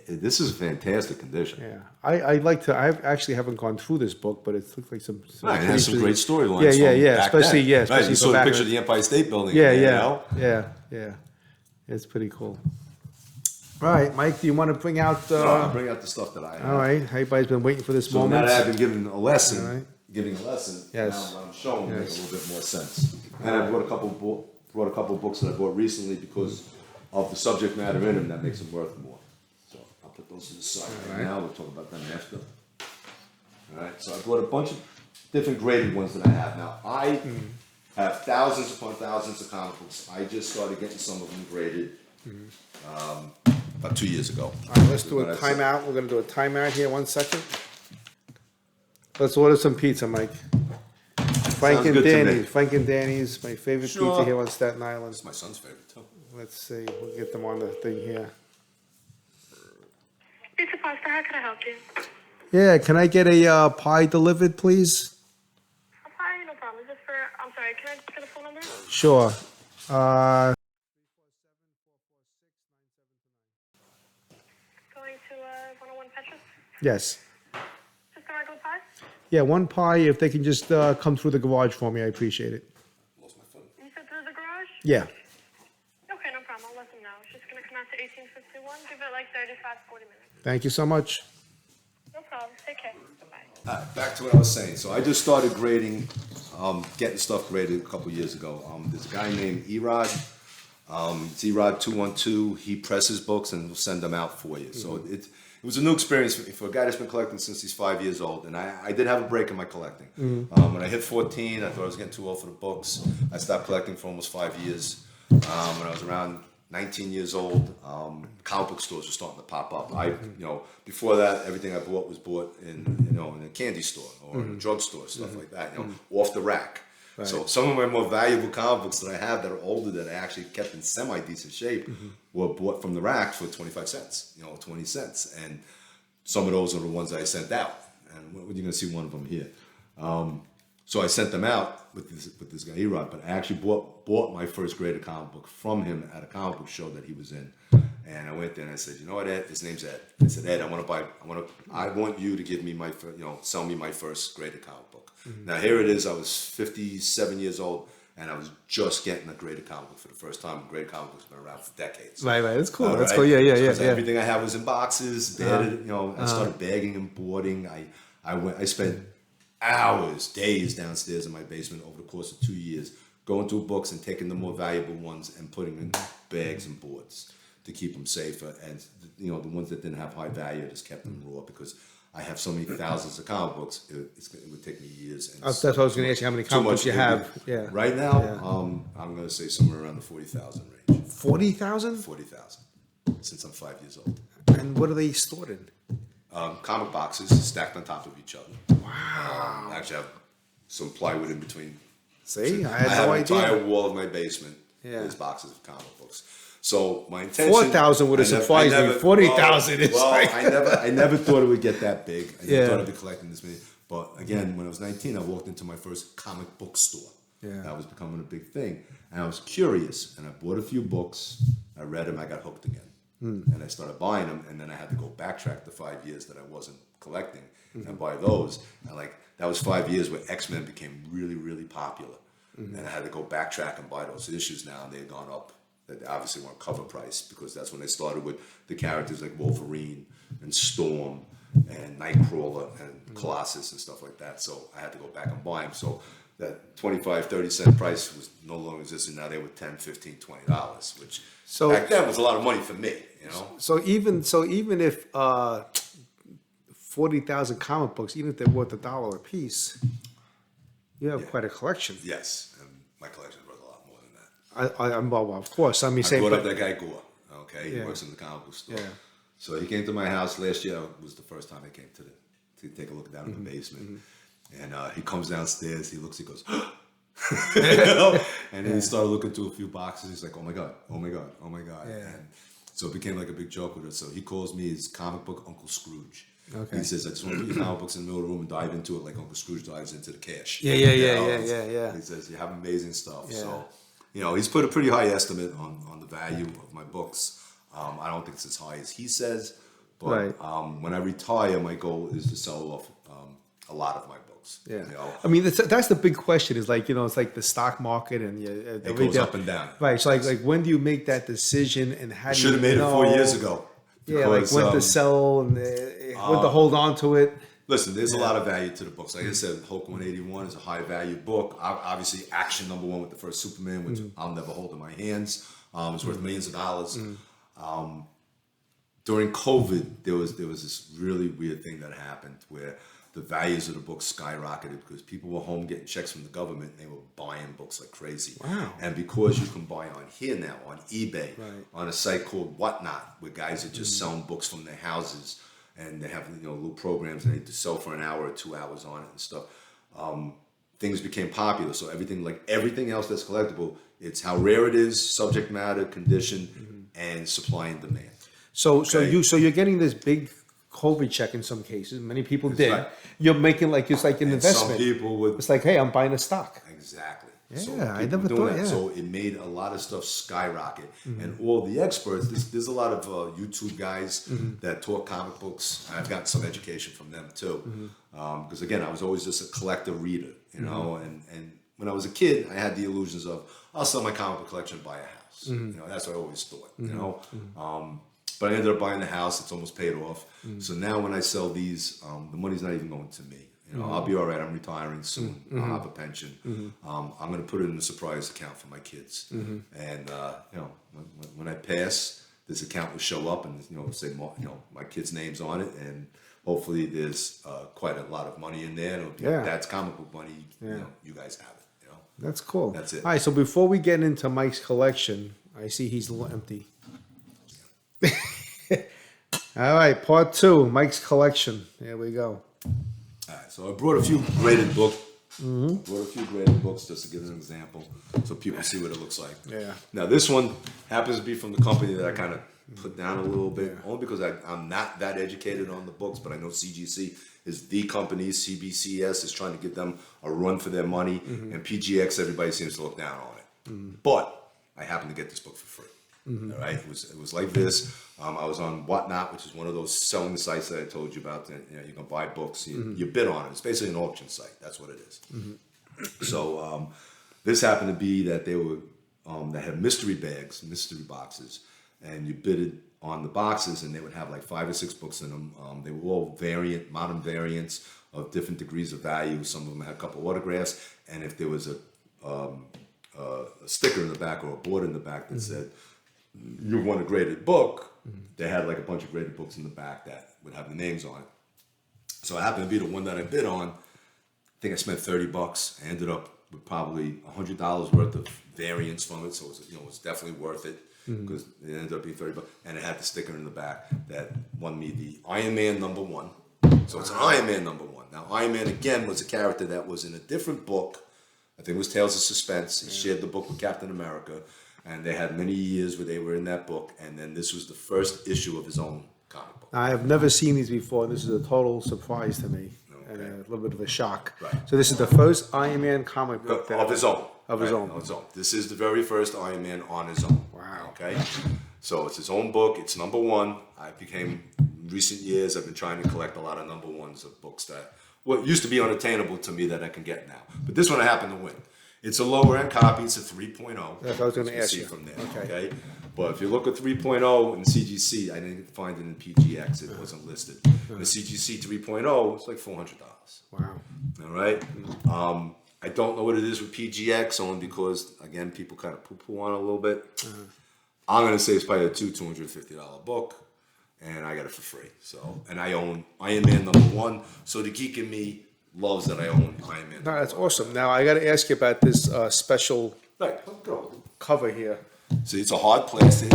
S2: This is a fantastic condition.
S1: Yeah, I like to. I actually haven't gone through this book, but it looks like some.
S2: Right, it has some great storylines.
S1: Yeah.
S2: Back
S1: Especially
S2: then. Right,
S1: especially
S2: you
S1: from
S2: saw the
S1: back
S2: picture
S1: in
S2: of the Empire State Building.
S1: Yeah,
S2: in there,
S1: yeah,
S2: you know?
S1: yeah. It's pretty cool. All right, Mike, do you want to bring out?
S2: I'll bring out the stuff that I have.
S1: All right, everybody's been waiting for this
S2: So now
S1: moment.
S2: that I've been giving a lesson,
S1: All right. Yes.
S2: now what I'm showing makes
S1: Yes.
S2: a little bit more sense. And I brought a couple books that I bought recently because of the subject matter in them that makes them worth more. So I'll put those to the side right now. We'll talk about them after. All right, so I bought a bunch of different graded ones that I have now. I have thousands upon thousands of comic books. I just started getting some of them graded about 2 years ago.
S1: All right, let's do a timeout. We're gonna do a timeout here. 1 second. Let's order some pizza, Mike. Frank
S2: Sounds
S1: and
S2: good to me.
S1: Danny's. Frank and Danny's, my favorite
S2: Sure.
S1: pizza here on Staten Island.
S2: It's my son's favorite too.
S1: Let's see. We'll get them on the thing here.
S3: Pizza Pasta, how can I help you?
S1: Yeah, can I get a pie delivered, please?
S3: Hi, no problem. Is this for, I'm sorry, can I just get a phone number?
S1: Sure.
S3: Going to 101 Petrus?
S1: Yes.
S3: Just a regular pie?
S1: Yeah, one pie. If they can just come through the garage for me, I appreciate it.
S2: Lost my phone.
S3: You said through the garage?
S1: Yeah.
S3: Okay, no problem. I'll let them know. It's just going to come out to 1851. Give it like 35, 40 minutes.
S1: Thank you so much.
S3: No problem. Take care. Bye-bye.
S2: Back to what I was saying. So I just started grading, getting stuff graded a couple years ago. There's a guy named Erod. It's Erod 212. He presses books and will send them out for you. So it was a new experience for a guy that's been collecting since he's 5 years old. And I did have a break in my collecting. When I hit 14, I thought I was getting too old for the books. I stopped collecting for almost 5 years. When I was around 19 years old, comic book stores were starting to pop up. Before that, everything I bought was bought in a candy store or in a drugstore, stuff like that, off the rack.
S1: Right.
S2: So some of my more valuable comic books that I have that are older that I actually kept in semi-decent shape were bought from the rack for 25 cents, 20 cents. And some of those are the ones that I sent out. And you're going to see one of them here. So I sent them out with this guy Erod, but I actually bought my first graded comic book from him at a comic book show that he was in. And I went there and I said, you know what, Ed? His name's Ed. I said, Ed, I want you to give me sell me my first graded comic book. Now here it is. I was 57 years old and I was just getting a graded comic book for the first time. Graded comic books have been around for decades.
S1: Right. That's cool.
S2: All
S1: That's
S2: right?
S1: cool. Yeah.
S2: Everything I had was in boxes. I started bagging and boarding. I spent hours, days downstairs in my basement over the course of 2 years, going through books and taking the more valuable ones and putting them in bags and boards to keep them safer. And the ones that didn't have high value, I just kept them raw because I have so many thousands of comic books. It would take me years. And
S1: That's what I was going to ask you. How many comic books you have? Yeah.
S2: Right now, I'm going to say somewhere around the 40,000 range.
S1: 40,000?
S2: 40,000 since I'm 5 years old.
S1: And what are they stored in?
S2: Comic boxes stacked on top of each other.
S1: Wow.
S2: Actually, I have some plywood in between.
S1: See, I
S2: I
S1: had
S2: have
S1: no
S2: an
S1: idea.
S2: entire wall of my basement
S1: Yeah.
S2: is boxes of comic books. So my intention
S1: 4,000 would have surprised me. 40,000 is like
S2: I never thought it would get that big. I never
S1: Yeah.
S2: thought I'd be collecting this many. But again, when I was 19, I walked into my first comic book store.
S1: Yeah.
S2: That was becoming a big thing, and I was curious, and I bought a few books. I read them. I got hooked again, and I started buying them. And then I had to go backtrack the 5 years that I wasn't collecting and buy those. And that was 5 years where X-Men became really, really popular, and I had to go backtrack and buy those issues now, and they've gone up. They obviously weren't cover price because that's when they started with the characters like Wolverine and Storm and Nightcrawler and Colossus and stuff like that. So I had to go back and buy them. So that 25, 30 cent price was no longer existing. Now they were $10, $15, $20, which back then was a lot of money for me,
S1: So even if 40,000 comic books, even if they're worth $1 a piece, you have quite a collection.
S2: Yes, and my collection is worth a lot more than that.
S1: Well, of course. I mean,
S2: I brought up that guy Gore. Okay, he works in the comic book store.
S1: Yeah.
S2: So he came to my house last year. Was the first time he came to take a look down in the basement. And he comes downstairs. He looks. He goes, and then he started looking through a few boxes. He's like, "Oh my god! Oh my god! Oh my god!"
S1: Yeah.
S2: And so it became like a big joke with us. So he calls me his comic book Uncle Scrooge.
S1: Okay.
S2: He says, "I just want to put your comic books in the middle of the room and dive into it like Uncle Scrooge dives into the cash."
S1: Yeah.
S2: He says, "You have amazing stuff." Yeah. So, he's put a pretty high estimate on the value of my books. I don't think it's as high as he says, but when I retire, my goal is to sell off a lot of my books.
S1: Yeah. I mean, that's the big question. Is it's like the stock market and
S2: it goes up and down.
S1: Right. So like when do you make that decision and how do you
S2: should have made it 4 years ago.
S1: Yeah, like when to sell and when to hold on to it.
S2: Listen, there's a lot of value to the books. Like I said, Hulk 181 is a high value book. Obviously, Action #1 with the first Superman, which I'll never hold in my hands. It's worth millions of dollars. During COVID, there was this really weird thing that happened where the values of the books skyrocketed because people were home getting checks from the government and they were buying books like crazy.
S1: Wow.
S2: And because you can buy on here now, on eBay,
S1: Right.
S2: on a site called Whatnot, where guys are just selling books from their houses, and they have little programs and they to sell for an hour or 2 hours on it and stuff. Things became popular. So everything else that's collectible, it's how rare it is, subject matter, condition, and supply and demand.
S1: So
S2: Okay.
S1: you're getting this big COVID check in some cases. Many people did.
S2: right.
S1: You're making it's like an
S2: And
S1: investment.
S2: some people would
S1: It's like, hey, I'm buying a stock.
S2: Exactly.
S1: Yeah, I
S2: people
S1: never
S2: doing
S1: thought,
S2: that.
S1: yeah.
S2: So it made a lot of stuff skyrocket, and all the experts. There's a lot of YouTube guys that talk comic books. I've got some education from them too, because again, I was always just a collector reader, And when I was a kid, I had the illusions of I'll sell my comic book collection and buy a house. That's what I always thought. But I ended up buying the house. It's almost paid off. So now when I sell these, the money's not even going to me. I'll be all right. I'm retiring soon. I'll have a pension. I'm going to put it in a surprise account for my kids. And when I pass, this account will show up and say my kids' names on it, and hopefully there's quite a lot of money in there. And it'll be Dad's comic book money. You guys have it.
S1: That's cool.
S2: That's it.
S1: All right, so before we get into Mike's collection, I see he's a little empty. All right, part 2, Mike's collection. There we go.
S2: All right, so I brought a few graded books. Brought a few graded books just to give an example, so people see what it looks like.
S1: Yeah.
S2: Now this one happens to be from the company that I kind of put down a little bit, only because I'm not that educated on the books, but I know CGC is the company. CBCS is trying to get them a run for their money, and PGX, everybody seems to look down on it. But I happened to get this book for free. All right, it was like this. I was on Whatnot, which is one of those selling sites that I told you about. That, you can buy books, you bid on it. It's basically an auction site. That's what it is. So this happened to be that they were that had mystery boxes, and you bidded on the boxes, and they would have like 5 or 6 books in them. They were all modern variants of different degrees of value. Some of them had a couple of autographs, and if there was a sticker in the back or a board in the back that said you won a graded book, they had like a bunch of graded books in the back that would have the names on it. So it happened to be the one that I bid on. I think I spent $30. I ended up with probably $100 worth of variants from it, so it was definitely worth it because it ended up being $30, and it had the sticker in the back that won me the Iron Man #1. So it's an Iron Man #1. Now Iron Man again was a character that was in a different book. I think it was Tales of Suspense. He shared the book with Captain America. And they had many years where they were in that book, and then this was the first issue of his own comic book.
S1: I have never seen these before. This is a total surprise to me, and a little bit of a shock.
S2: Right.
S1: So this is the first Iron Man comic book
S2: Of his own.
S1: Of his own.
S2: Of his own. This is the very first Iron Man on his own.
S1: Wow.
S2: Okay? So it's his own book. It's #1. In recent years, I've been trying to collect a lot of #1s of books that used to be unattainable to me that I can get now. But this one I happen to win. It's a lower end copy. It's a 3.0.
S1: That's what I was going to ask
S2: see
S1: you.
S2: from there.
S1: Okay.
S2: Okay. But if you look at 3.0 in CGC, I didn't find it in PGX. It wasn't listed. The CGC 3.0, it's like $400.
S1: Wow.
S2: All right. I don't know what it is with PGX, only because again people kind of poo-poo on it a little bit. I'm gonna say it's probably a $250 book, and I got it for free. So, and I own Iron Man #1. So the geek in me loves that I own Iron Man.
S1: No, that's awesome. Now I got to ask you about this special
S2: Right. Go.
S1: cover here.
S2: See, it's a hard plastic.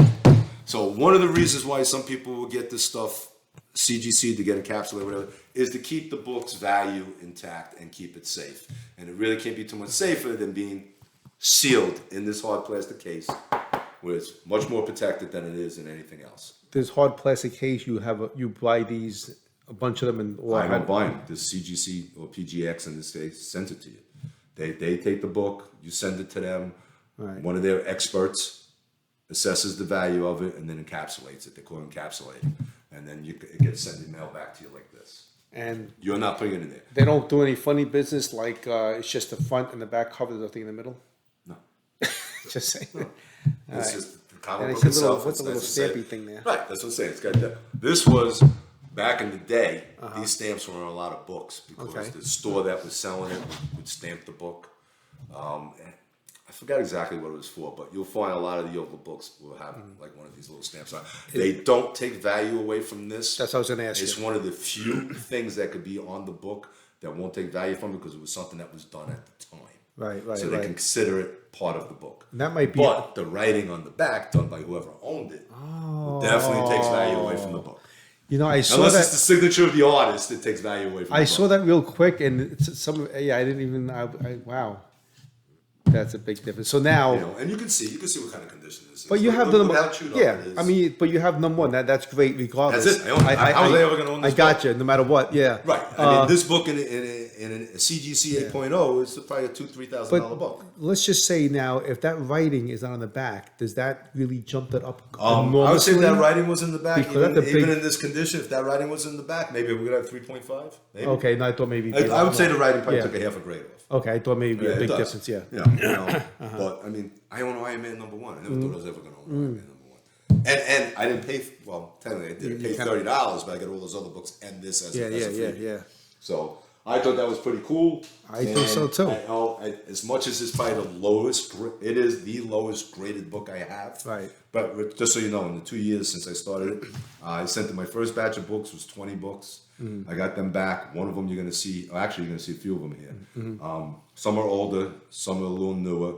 S2: So one of the reasons why some people will get this stuff CGC to get encapsulated, whatever, is to keep the book's value intact and keep it safe. And it really can't be too much safer than being sealed in this hard plastic case, where it's much more protected than it is in anything else.
S1: This hard plastic case, you buy these, a bunch of them, and
S2: I don't buy them. The CGC or PGX in this case sends it to you. They take the book, you send it to them.
S1: Right.
S2: One of their experts assesses the value of it and then encapsulates it. They call it encapsulating. And then it gets sent in mail back to you like this.
S1: And
S2: You're not putting it in there.
S1: they don't do any funny business like it's just the front and the back cover, there's nothing in the middle.
S2: No.
S1: Just saying.
S2: It's just the comic
S1: And
S2: book
S1: it's a little,
S2: itself.
S1: what's a
S2: It's
S1: little
S2: nice to say.
S1: stampy thing there?
S2: Right, that's what I'm saying. It's got that. This was back in the day. These stamps were on a lot of books because
S1: Okay.
S2: the store that was selling it would stamp the book. I forgot exactly what it was for, but you'll find a lot of the older books will have like one of these little stamps on. They don't take value away from this.
S1: That's what I was going to ask
S2: It's
S1: you.
S2: one of the few things that could be on the book that won't take value from it because it was something that was done at the time.
S1: Right,
S2: So they can consider it part of the book.
S1: And that might be.
S2: But the writing on the back, done by whoever owned it, definitely takes value away from the book.
S1: You know, I saw
S2: Unless
S1: that.
S2: it's the signature of the artist, it takes value away from the
S1: I
S2: book.
S1: saw that real quick, and it's some. Yeah, I didn't even. Wow, that's a big difference. So now,
S2: You know, and you can see what kind of condition this is.
S1: but you have the
S2: Look
S1: number.
S2: how chewed up
S1: Yeah,
S2: it is.
S1: I mean, but you have number one. That's great, regardless.
S2: That's it. How was I ever going to own this
S1: I got
S2: book?
S1: you. No matter what. Yeah.
S2: Right. I mean, this book in a CGC 8.0 is probably a $2,000-$3,000 book.
S1: Let's just say now, if that writing is not on the back, does that really jump it up?
S2: I would say
S1: enormously?
S2: that writing was in the back,
S1: Because that's a
S2: even
S1: big-
S2: in this condition. If that writing was in the back, maybe we would have 3.5. Maybe.
S1: Okay, no, I thought maybe.
S2: I would say the writing probably
S1: Yeah.
S2: took a half a grade off.
S1: Okay, I thought maybe a
S2: It
S1: big
S2: does.
S1: difference. Yeah.
S2: Yeah. You know, But I mean, I own Iron Man #1. I never thought I was ever going to own Iron Man #1. And I didn't pay. Well, technically, I did pay $30, but I got all those other books and this as
S1: Yeah,
S2: a
S1: yeah,
S2: freebie.
S1: yeah.
S2: So I thought that was pretty cool.
S1: I think so, too.
S2: As much as it's probably the lowest, it is the lowest graded book I have.
S1: Right.
S2: But just so you know, in the 2 years since I started it, I sent in my first batch of books was 20 books. I got them back. One of them you're going to see. Actually, you're going to see a few of them here. Some are older. Some are a little newer.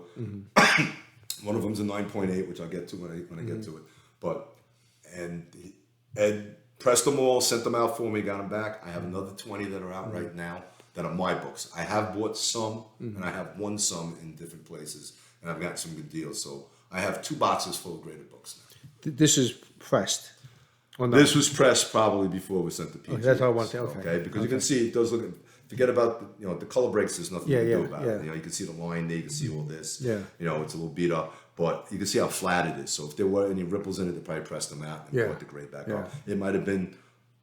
S2: One of them's a 9.8, which I'll get to when I get to it. But Ed pressed them all, sent them out for me, got them back. I have another 20 that are out right now that are my books. I have bought some, and I have won some in different places, and I've gotten some good deals. So I have 2 boxes full of graded books now.
S1: This is pressed. Or not?
S2: This was pressed probably before it was sent to PG.
S1: that's what I wanted. Okay.
S2: Because you can see it does look. Forget about the color breaks. There's nothing you can do about
S1: yeah.
S2: it. You know, you can see the line there. You can see all this.
S1: Yeah.
S2: You know, it's a little beat up, but you can see how flat it is. So if there were any ripples in it, they probably pressed them out and
S1: Yeah.
S2: brought the grade back
S1: Yeah.
S2: up. It might have been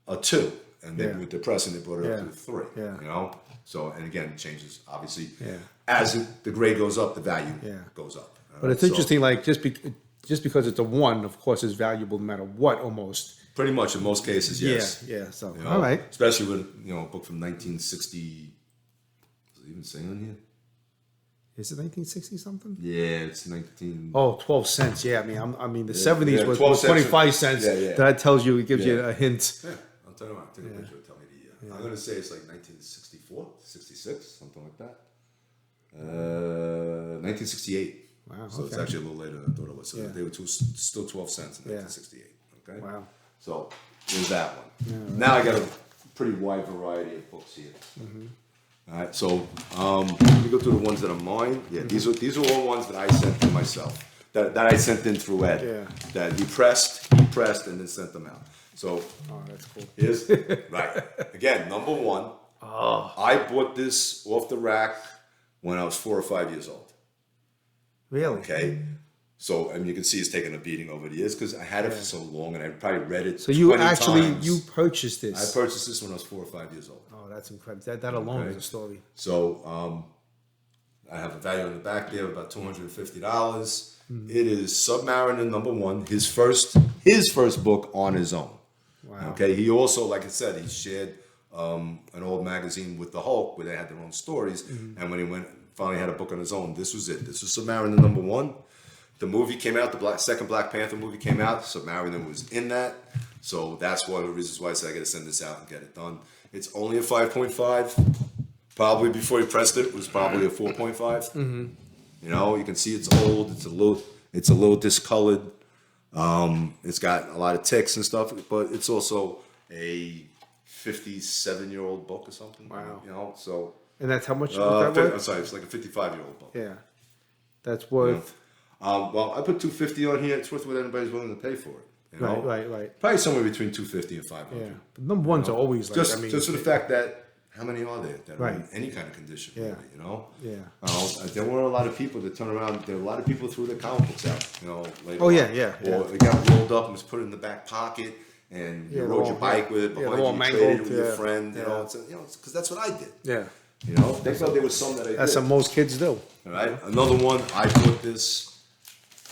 S2: a 2, and then
S1: Yeah.
S2: with the pressing, they brought it up
S1: Yeah.
S2: to a 3.
S1: Yeah.
S2: You know. So and again, it changes obviously.
S1: Yeah.
S2: As the grade goes up, the value
S1: Yeah.
S2: goes up.
S1: But it's interesting, like just because it's a 1, of course, is valuable no matter what, almost.
S2: Pretty much in most cases, yes.
S1: Yeah. So
S2: You know,
S1: all right.
S2: Especially with a book from 1960. Does it even say on here?
S1: Is it 1960 something?
S2: Yeah, it's 19.
S1: Oh, 12 cents. Yeah, I mean, the 70s
S2: yeah,
S1: was
S2: 12 cents.
S1: 25 cents.
S2: Yeah, yeah.
S1: That tells you, it gives you
S2: Yeah.
S1: a hint.
S2: Yeah, I'll tell you what. I'll take a picture and tell me the year. I'm going to say it's like 1964, 66, something like that. 1968.
S1: Wow,
S2: So it's
S1: okay.
S2: actually a little later than I thought it was. So
S1: Yeah.
S2: they were still 12 cents in 1968. Okay.
S1: Wow.
S2: So there's that one. Now I got a pretty wide variety of books here. All right, so let me go through the ones that are mine. Yeah, these are all ones that I sent in myself. That I sent in through Ed.
S1: Yeah.
S2: That he pressed, and then sent them out. So
S1: Oh, that's cool.
S2: here's right again. Number 1. I bought this off the rack when I was 4 or 5 years old.
S1: Really?
S2: Okay. So, I mean, you can see it's taken a beating over the years because I had it for so long and I probably read it.
S1: So you
S2: 20
S1: actually,
S2: times.
S1: you purchased
S2: I
S1: this.
S2: purchased this when I was 4 or 5 years old.
S1: Oh, that's incredible. That alone
S2: Okay.
S1: is a story.
S2: So, I have a value on the back there of about $250.
S1: Mm-hmm.
S2: It is Submariner #1, his first book on his own.
S1: Wow.
S2: Okay. He also, like I said, he shared an old magazine with the Hulk where they had their own stories.
S1: Mm-hmm.
S2: And when he finally had a book on his own, this was it. This was Submariner #1. The movie came out. The second Black Panther movie came out. Submariner was in that. So that's one of the reasons why I said I got to send this out and get it done. It's only a 5.5. Probably before he pressed it was probably a 4.5.
S1: Mm-hmm.
S2: You know, you can see it's old. It's a little discolored. It's got a lot of ticks and stuff, but it's also a 57-year-old book or something.
S1: Wow.
S2: You know, so
S1: And that's how much that
S2: I'm
S1: worth?
S2: sorry, it's like a 55-year-old book.
S1: Yeah. That's worth.
S2: Well, I put $250 on here. It's worth what anybody's willing to pay for it. You know?
S1: Right.
S2: Probably somewhere between $250 and $500.
S1: Yeah. But number ones are always like,
S2: Just for the fact that how many are there that are
S1: Right.
S2: in any kind of condition?
S1: Yeah.
S2: Really, you know.
S1: Yeah.
S2: There were a lot of people that turn around. There were a lot of people who threw their comic books out. You know. Later
S1: Oh,
S2: on.
S1: yeah.
S2: Or it got rolled up and was put in the back pocket, and you
S1: Yeah,
S2: rode
S1: they're
S2: your
S1: all-
S2: bike with it
S1: yeah,
S2: behind
S1: they're all
S2: you.
S1: mangled,
S2: Traded it with your
S1: yeah.
S2: friend.
S1: Yeah.
S2: You know, because that's what I did.
S1: Yeah.
S2: You know, they felt there was some that I
S1: That's
S2: did.
S1: what most kids do.
S2: All right. Another one, I bought this.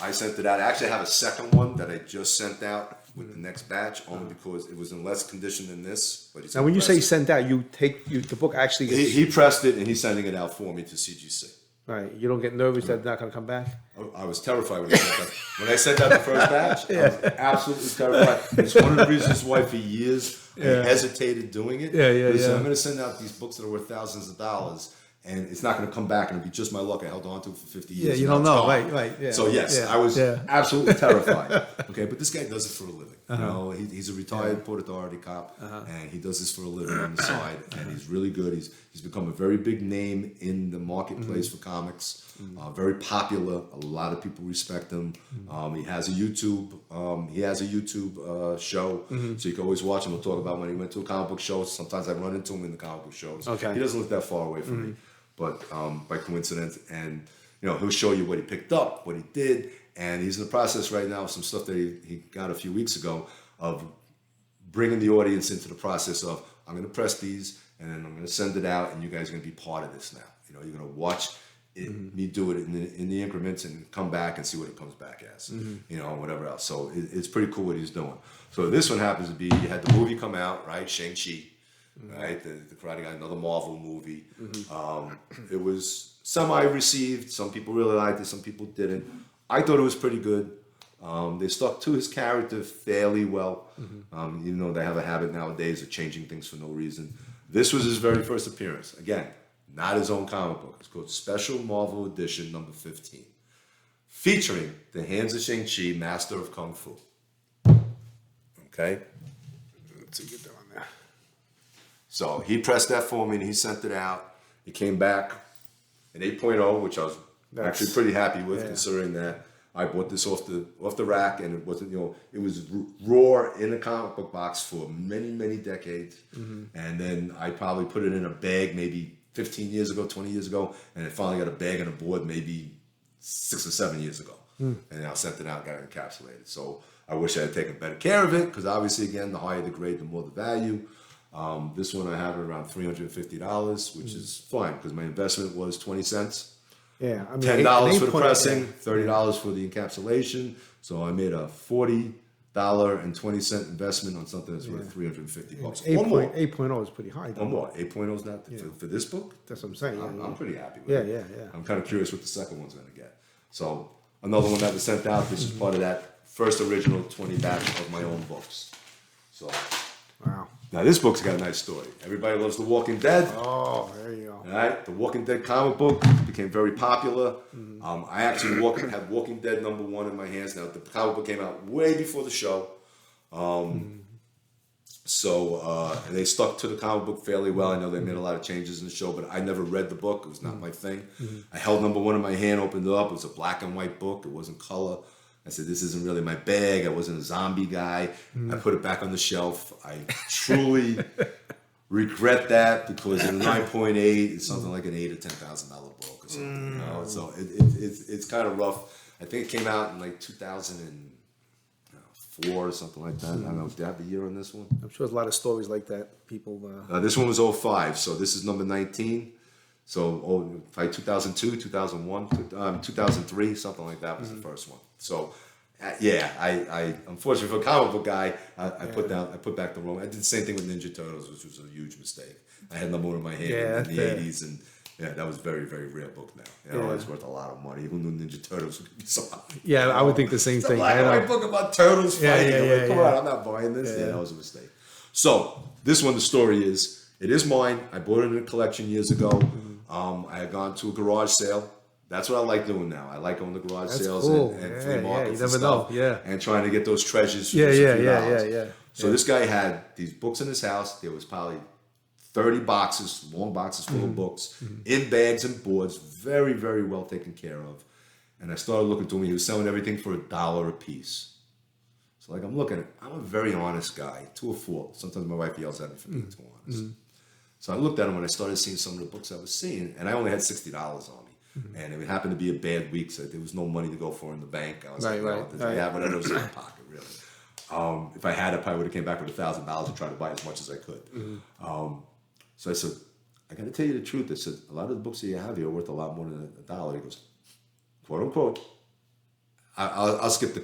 S2: I sent it out. I actually have a second one that I just sent out with the next batch, only because it was in less condition than this. But
S1: Now, when you say send out, the book actually gets.
S2: he pressed it and he's sending it out for me to CGC.
S1: Right. You don't get nervous that they're not going to come back?
S2: I was terrified when I sent that. When I sent out the first batch, I was absolutely terrified. It's one of the reasons why for years I hesitated doing it. Listen, I'm going to send out these books that are worth thousands of dollars, and it's not going to come back, and it'll be just my luck. I held on to it for 50 years.
S1: Yeah, you
S2: and
S1: don't
S2: now it's
S1: know.
S2: gone.
S1: Right. Yeah.
S2: So yes, I was absolutely terrified. Okay, but this guy does it for a living. You know, he's a retired Port Authority cop, and he does this for a living on the side, and he's really good. He's become a very big name in the marketplace for comics. Very popular. A lot of people respect him. He has a YouTube. Show, so you can always watch him. We'll talk about when he went to a comic book show. Sometimes I run into him in the comic book shows.
S1: Okay.
S2: He doesn't live that far away from me, but by coincidence, and he'll show you what he picked up, what he did. And he's in the process right now of some stuff that he got a few weeks ago of bringing the audience into the process of, I'm going to press these and then I'm going to send it out and you guys are going to be part of this now. You're going to watch me do it in the increments and come back and see what it comes back as, whatever else. So it's pretty cool what he's doing. So this one happens to be, you had the movie come out, right? Shang-Chi, right? The Karate Guy, another Marvel movie. It was semi-received. Some people really liked it, some people didn't. I thought it was pretty good. They stuck to his character fairly well, even though they have a habit nowadays of changing things for no reason. This was his very first appearance. Again, not his own comic book. It's called Special Marvel Edition number 15, featuring the hands of Shang-Chi, Master of Kung Fu. Okay?
S1: Let's see, get that on there.
S2: So he pressed that for me and he sent it out. It came back an 8.0, which I was actually pretty happy with, considering that I bought this off the rack and it wasn't, it was raw in a comic book box for many, many decades. And then I probably put it in a bag maybe 15 years ago, 20 years ago, and it finally got a bag and a board maybe 6 or 7 years ago. And I sent it out, got it encapsulated. So I wish I had taken better care of it, because obviously, again, the higher the grade, the more the value. This one I have it around $350, which is fine, because my investment was 20 cents.
S1: Yeah, I mean,
S2: $10 for the pressing, $30 for the encapsulation. So I made a $40.20 investment on something that's worth $350.
S1: 8.0 is pretty high.
S2: One more. 8.0 is not for this book.
S1: That's what I'm saying.
S2: I'm pretty happy with it.
S1: Yeah.
S2: I'm kind of curious what the second one's going to get. So another one that was sent out. This is part of that first original 20 batch of my own books. So
S1: Wow.
S2: now this book's got a nice story. Everybody loves The Walking Dead.
S1: Oh, there you go.
S2: All right, the Walking Dead comic book became very popular. I actually had Walking Dead #1 in my hands. Now, the comic book came out way before the show. And they stuck to the comic book fairly well. I know they made a lot of changes in the show, but I never read the book. It was not my thing. I held #1 in my hand, opened it up. It was a black and white book. It wasn't color. I said, this isn't really my bag. I wasn't a zombie guy. I put it back on the shelf. I truly regret that, because a 9.8 is something like an $8,000 or $10,000 book or something. So it's kind of rough. I think it came out in like 2004 or something like that. I don't know. Do you have the year on this one?
S1: I'm sure there's a lot of stories like that. People.
S2: This one was 05, so this is number 19. So, like 2002, 2001, 2003, something like that was the first one. So, I unfortunately for a comic book guy, I put back the wrong. I did the same thing with Ninja Turtles, which was a huge mistake. I had #1 in my hand in the 80s, and that was a very, very rare book now. It's worth a lot of money. Who knew Ninja Turtles would be so high?
S1: Yeah, I would think the same thing.
S2: Black and white book about turtles fighting. Come on, I'm not buying this.
S1: Yeah.
S2: That was a mistake. So, this one, the story is, it is mine. I bought it in a collection years ago. I had gone to a garage sale. That's what I like doing now. I like going to garage sales
S1: cool.
S2: and flea markets
S1: you
S2: and
S1: never
S2: stuff.
S1: know.
S2: And trying to get those treasures. For
S1: Yeah.
S2: So this guy had these books in his house. There was probably 30 boxes, long boxes full of books, in bags and boards, very, very well taken care of. And I started looking to him. He was selling everything for $1 a piece. So I'm looking at, I'm a very honest guy, to a fault. Sometimes my wife yells at me for being too honest. So I looked at him and I started seeing some of the books I was seeing, and I only had $60 on me. And it happened to be a bad week, so there was no money to go for in the bank. I was I have whatever was in my pocket, really. If I had it, I probably would have came back with $1,000 and tried to buy as much as I could. So I said, I got to tell you the truth. I said, a lot of the books that you have here are worth a lot more than $1. He goes, quote unquote, I'll skip the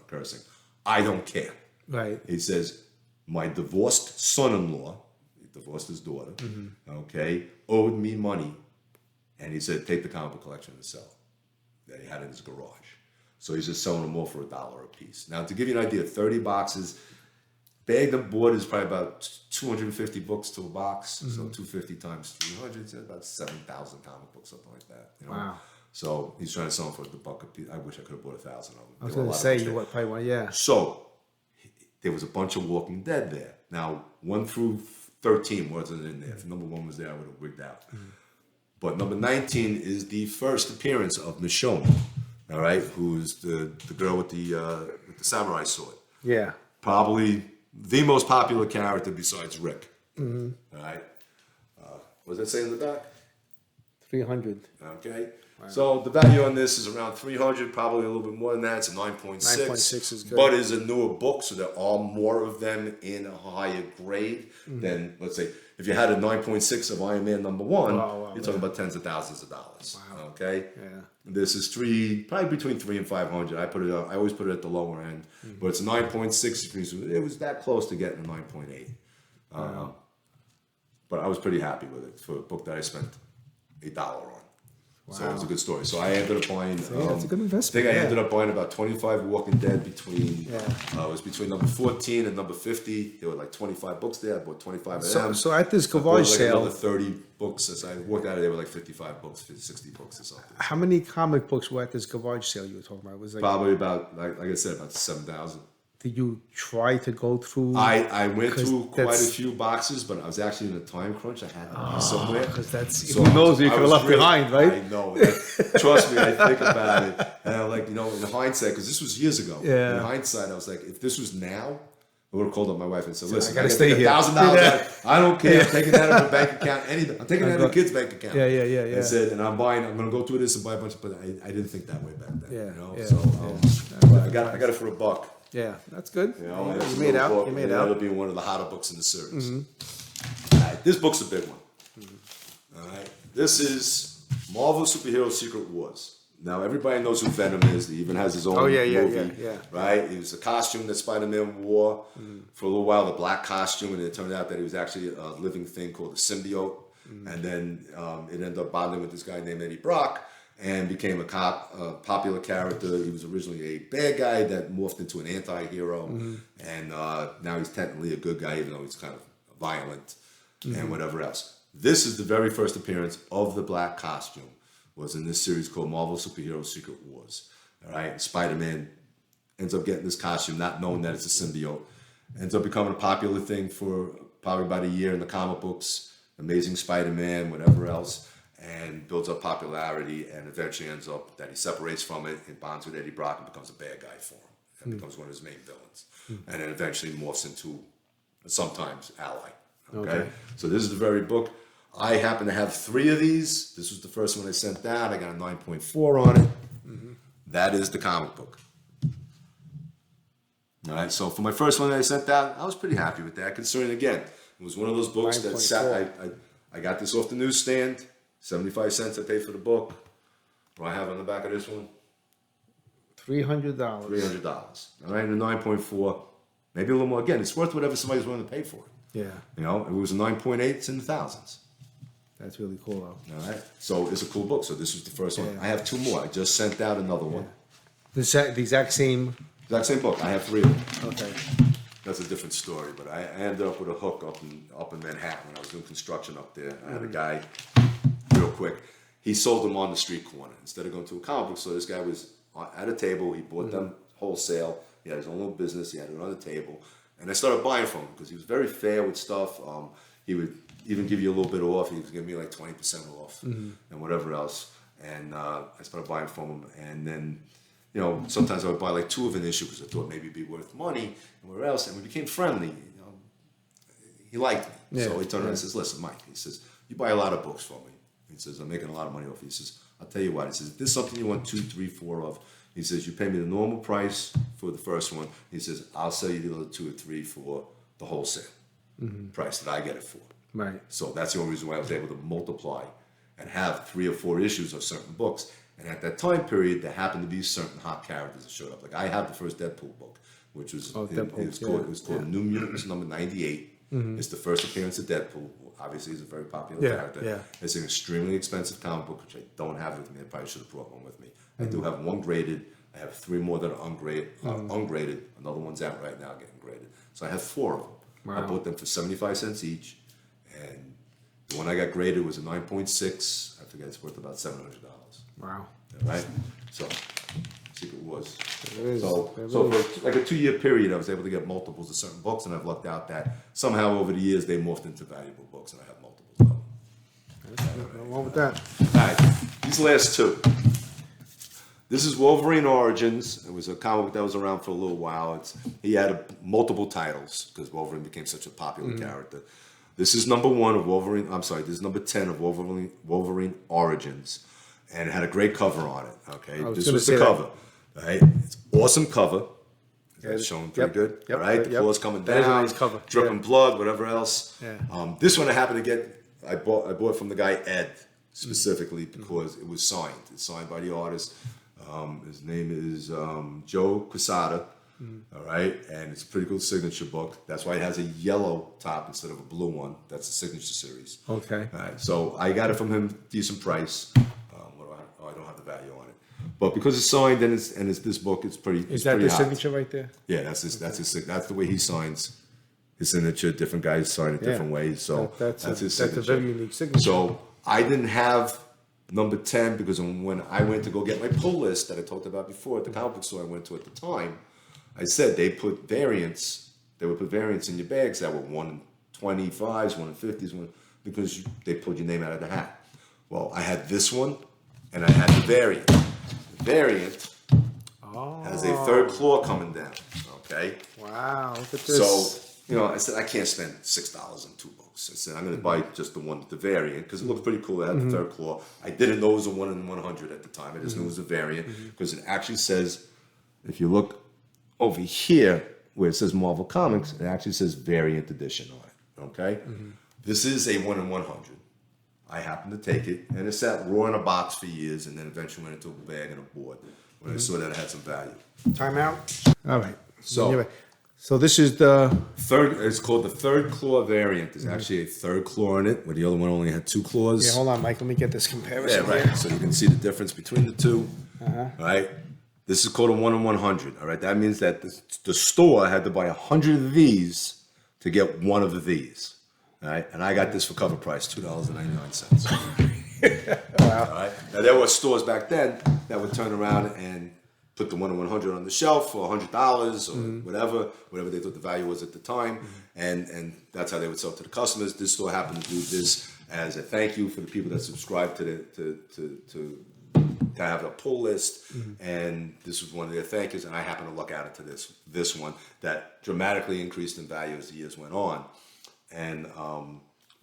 S2: cursing. I don't care.
S1: Right.
S2: He says, my divorced son-in-law, he divorced his daughter, owed me money And he said, take the comic book collection and sell it. That he had in his garage. So he's just selling them all for $1 a piece. Now, to give you an idea, 30 boxes, bagged and board is probably about 250 books to a box. So 250 times 300 is about 7,000 comic books, something like that. You know?
S1: Wow.
S2: So he's trying to sell them for $1 a piece. I wish I could have bought 1,000 of them.
S1: I was going to say, you probably want, yeah.
S2: So there was a bunch of Walking Dead there. Now, 1 through 13 wasn't in there. If number 1 was there, I would have wigged out. But number 19 is the first appearance of Michonne, all right, who's the girl with the samurai sword.
S1: Yeah.
S2: Probably the most popular character besides Rick. All right. What does that say in the back?
S1: 300.
S2: Okay. So the value on this is around 300, probably a little bit more than that. It's a 9.6.
S1: 9.6 is good.
S2: But it's a newer book, so there are more of them in a higher grade than, let's say, if you had a 9.6 of Iron Man number 1, you're talking about tens of thousands of dollars. Wow. Okay.
S1: Yeah.
S2: This is probably between 300 and 500. I always put it at the lower end, but it's a 9.6. It was that close to getting a 9.8. But I was pretty happy with it for a book that I spent $1 on. Wow. So it was a good story. So I ended up buying.
S1: That's a good investment.
S2: I think I ended up buying about 25 Walking Dead between. It was between number 14 and number 50. There were like 25 books there. I bought 25 of them.
S1: So at this
S2: I bought
S1: garage
S2: like
S1: sale,
S2: another 30 books. As I walked out of there with like 55 books, 60 books or something.
S1: how many comic books were at this garage sale you were talking about? It was like,
S2: Probably about, like I said, about 7,000.
S1: did you try to go through?
S2: I went through quite a
S1: that's-
S2: few boxes, but I was actually in a time crunch. I had to be somewhere.
S1: Because that's,
S2: So
S1: who knows what you
S2: I
S1: could have
S2: was
S1: left
S2: really-
S1: behind, right?
S2: I know. Trust me, I think about it. And I'm like, in hindsight, because this was years ago.
S1: Yeah.
S2: In hindsight, I was like, if this was now, I would have called up my wife and said, listen,
S1: I gotta stay here.
S2: $1,000. I don't care. I'm taking that out of a bank account. I'm taking that out of the kid's bank account.
S1: Yeah.
S2: I said, and I'm going to go through this and buy a bunch of, but I didn't think that way back then.
S1: Yeah,
S2: So
S1: yeah.
S2: I got it for $1.
S1: Yeah, that's good.
S2: You know,
S1: You made out. You made
S2: It ended
S1: out.
S2: up being one of the hotter books in the series. All right, this book's a big one. All right, this is Marvel Superhero Secret Wars. Now everybody knows who Venom is. He even has his own movie.
S1: Yeah.
S2: Right? It was a costume that Spider-Man wore for a little while, the black costume, and it turned out that he was actually a living thing called a symbiote. And then it ended up bonding with this guy named Eddie Brock, and became a popular character. He was originally a bad guy that morphed into an anti-hero, and now he's technically a good guy, even though he's kind of violent and whatever else. This is the very first appearance of the black costume, was in this series called Marvel Superhero Secret Wars. All right, Spider-Man ends up getting this costume, not knowing that it's a symbiote. Ends up becoming a popular thing for probably about a year in the comic books, Amazing Spider-Man, whatever else, and builds up popularity, and eventually ends up that he separates from it and bonds with Eddie Brock and becomes a bad guy for him, and becomes one of his main villains, and then eventually morphs into a sometimes ally. Okay, so this is the very book. I happen to have 3 of these. This was the first one I sent out. I got a 9.4 on it. That is the comic book. All right, so for my first one that I sent out, I was pretty happy with that, considering, again, it was one of those books that sat, I got this off the newsstand, 75 cents I paid for the book. What do I have on the back of this one?
S1: $300.
S2: $300. All right, and a 9.4, maybe a little more. Again, it's worth whatever somebody's willing to pay for it.
S1: Yeah,
S2: You know, if it was a 9.8, it's in the thousands.
S1: that's really cool, though.
S2: All right, so it's a cool book. So this was the first one.
S1: Yeah.
S2: I have 2 more. I just sent out another one.
S1: The exact same.
S2: Exact same book. I have 3 of them.
S1: Okay.
S2: That's a different story, but I ended up with a hook up in Manhattan when I was doing construction up there. I had a guy, real quick, he sold them on the street corner. Instead of going to a comic book store, this guy was at a table, he bought them wholesale, he had his own little business, he had it on the table, and I started buying from him because he was very fair with stuff. He would even give you a little bit off, he was giving me like 20% off and whatever else, and I started buying from him, and then sometimes I would buy like 2 of an issue because I thought maybe it'd be worth money and whatever else. And we became friendly. He liked me.
S1: Yeah,
S2: So he turned around and says, listen, Mike, he says, you buy a lot of books from me. He says, I'm making a lot of money off you. He says, I'll tell you what. He says, if this is something you want 2, 3, 4 of, he says, you pay me the normal price for the first one. He says, I'll sell you the other 2 or 3 for the wholesale price that I get it for.
S1: Right.
S2: So that's the only reason why I was able to multiply and have 3 or 4 issues of certain books. And at that time period, there happened to be certain hot characters that showed up. Like I have the first Deadpool book, which was
S1: Deadpool,
S2: it was called New Mutants number 98. It's the first appearance of Deadpool. Obviously, he's a very popular
S1: Yeah,
S2: character.
S1: yeah.
S2: It's an extremely expensive comic book, which I don't have with me. I probably should have brought one with me. I do have one graded. I have 3 more that are ungraded. Another one's out right now getting graded. So I have 4 of them. I
S1: Wow.
S2: bought them for 75 cents each. And the one I got graded was a 9.6. I forget, it's worth about $700.
S1: Wow.
S2: All right? So, Secret Wars.
S1: It is.
S2: So
S1: It
S2: for
S1: is.
S2: like a 2-year period, I was able to get multiples of certain books, and I've lucked out that somehow over the years they morphed into valuable books, and I have multiples of them.
S1: Nothing wrong with that.
S2: All right, these last 2. This is Wolverine Origins. It was a comic book that was around for a little while. He had multiple titles because Wolverine became such a popular character. This is number 1 of Wolverine. I'm sorry, this is number 10 of Wolverine Origins, and it had a great cover on it. Okay,
S1: was
S2: this
S1: gonna
S2: was the
S1: say that.
S2: cover. All right, it's awesome cover. That's showing pretty
S1: Yep,
S2: good.
S1: yep,
S2: All right,
S1: yep.
S2: the claws coming
S1: That is a
S2: down,
S1: nice cover.
S2: dripping
S1: Yeah.
S2: blood, whatever else.
S1: Yeah.
S2: This one I happened to get. I bought from the guy Ed specifically because it was signed. It's signed by the artist. His name is Joe Quesada. All right, and it's a pretty cool signature book. That's why it has a yellow top instead of a blue one. That's the signature series.
S1: Okay.
S2: All right, so I got it from him, decent price. I don't have the value on it, but because it's signed and it's this book, it's pretty.
S1: Is that
S2: pretty
S1: the
S2: hot.
S1: signature right there?
S2: Yeah, that's the way he signs his signature. Different guys sign it different ways, so
S1: That's
S2: his
S1: a
S2: signature.
S1: very unique signature.
S2: So I didn't have number 10 because when I went to go get my pull list that I talked about before at the comic book store I went to at the time, I said they put variants. They would put variants in your bags that were 125s, 150s, because they pulled your name out of the hat. Well, I had this one, and I had the variant. The variant has a 3rd claw coming down. Okay.
S1: Wow, look at this.
S2: So, I said, I can't spend $6 on 2 books. I said, I'm going to buy just the one with the variant because it looks pretty cool. It had the 3rd claw. I didn't know it was a 1 in 100 at the time. I just knew it was a variant because it actually says, if you look over here where it says Marvel Comics, it actually says variant edition on it. Okay? This is a 1 in 100. I happened to take it, and it sat raw in a box for years, and then eventually went into a bag and a board when I saw that it had some value.
S1: Time out. All right.
S2: So-
S1: Anyway, so this is the
S2: It's called the 3rd claw variant. There's actually a 3rd claw in it, where the other one only had 2 claws.
S1: Yeah, hold on, Mike. Let me get this comparison.
S2: Yeah, right. So you can see the difference between the 2. All right. This is called a 1 in 100. All right. That means that the store had to buy 100 of these to get one of these. All right. And I got this for cover price, $2.99.
S1: Wow.
S2: All right. Now there were stores back then that would turn around and put the 1 in 100 on the shelf for $100 or whatever they thought the value was at the time, and that's how they would sell to the customers. This store happened to do this as a thank you for the people that subscribed to have a pull list, and this was one of their thank yous. And I happened to luck out into this one that dramatically increased in value as the years went on, and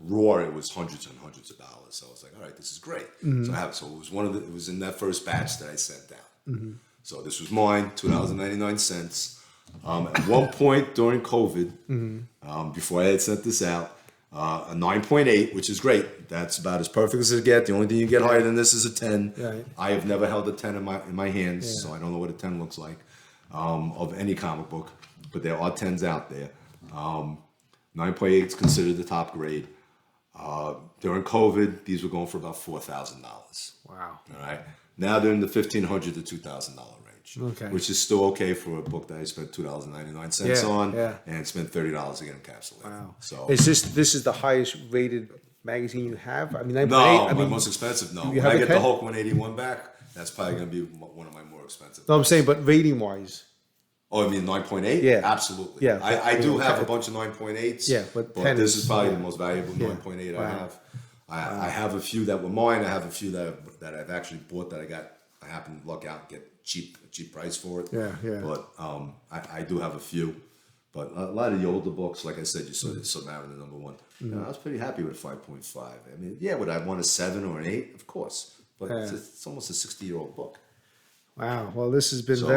S2: raw it was hundreds and hundreds of dollars. So I was like, all right, this is great. So I have it. So it was in that first batch that I sent out. So this was mine, $2.99. At one point during COVID, before I had sent this out, a 9.8, which is great. That's about as perfect as it gets. The only thing you get higher than this is a 10.
S1: Right.
S2: I have never held a 10 in my hands, so I don't know what a 10 looks like of any comic book, but there are 10s out there. 9.8 is considered the top grade. During COVID, these were going for about $4,000.
S1: Wow.
S2: All right. Now they're in the $1,500 to $2,000 range,
S1: Okay.
S2: which is still okay for a book that I spent $2.99 on, and spent $30 to get encapsulated.
S1: Wow.
S2: So
S1: Is this is the highest rated magazine you have? I mean, 9.8.
S2: no,
S1: I
S2: my
S1: mean,
S2: most expensive. No,
S1: you
S2: when
S1: have
S2: I
S1: a
S2: get the
S1: 10?
S2: Hulk 181 back, that's probably going to be one of my more expensive.
S1: no, I'm saying, but rating wise.
S2: Oh, I mean 9.8?
S1: Yeah.
S2: Absolutely.
S1: Yeah.
S2: I do have
S1: Okay.
S2: a bunch of 9.8s.
S1: Yeah, but 10
S2: this
S1: is-
S2: is probably
S1: yeah.
S2: the most valuable
S1: Yeah.
S2: 9.8
S1: Wow.
S2: I have. I have a few that were mine. I have a few that I've actually bought that I happened to luck out and get a cheap price for it.
S1: Yeah, yeah.
S2: But I do have a few. But a lot of the older books, like I said, you saw Submariner number 1. You know, I was pretty happy with 5.5. I mean, yeah, would I want a 7 or an 8? Of course. But
S1: Yeah.
S2: it's almost a 60-year-old book.
S1: Wow. Well, this has been
S2: So-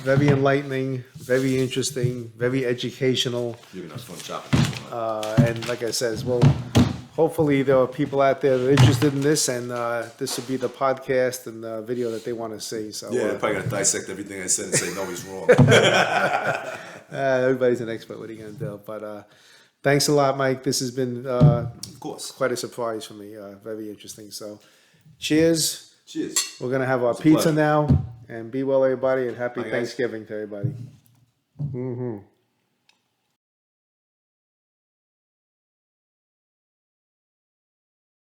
S1: very enlightening, very interesting, very educational.
S2: You're going to have fun shopping this one.
S1: And like I said, well, hopefully there are people out there that are interested in this, and this will be the podcast and the video that they want to see. So
S2: Yeah, they're probably going to dissect everything I said and say, no, he's wrong.
S1: everybody's an expert. What are you going to do? But Thanks a lot, Mike. This has been
S2: Of course.
S1: quite a surprise for me. Very interesting. So, cheers.
S2: Cheers.
S1: We're gonna have our
S2: It's a
S1: pizza
S2: pleasure.
S1: now, and be well, everybody, and happy
S2: Bye, guys.
S1: Thanksgiving to everybody.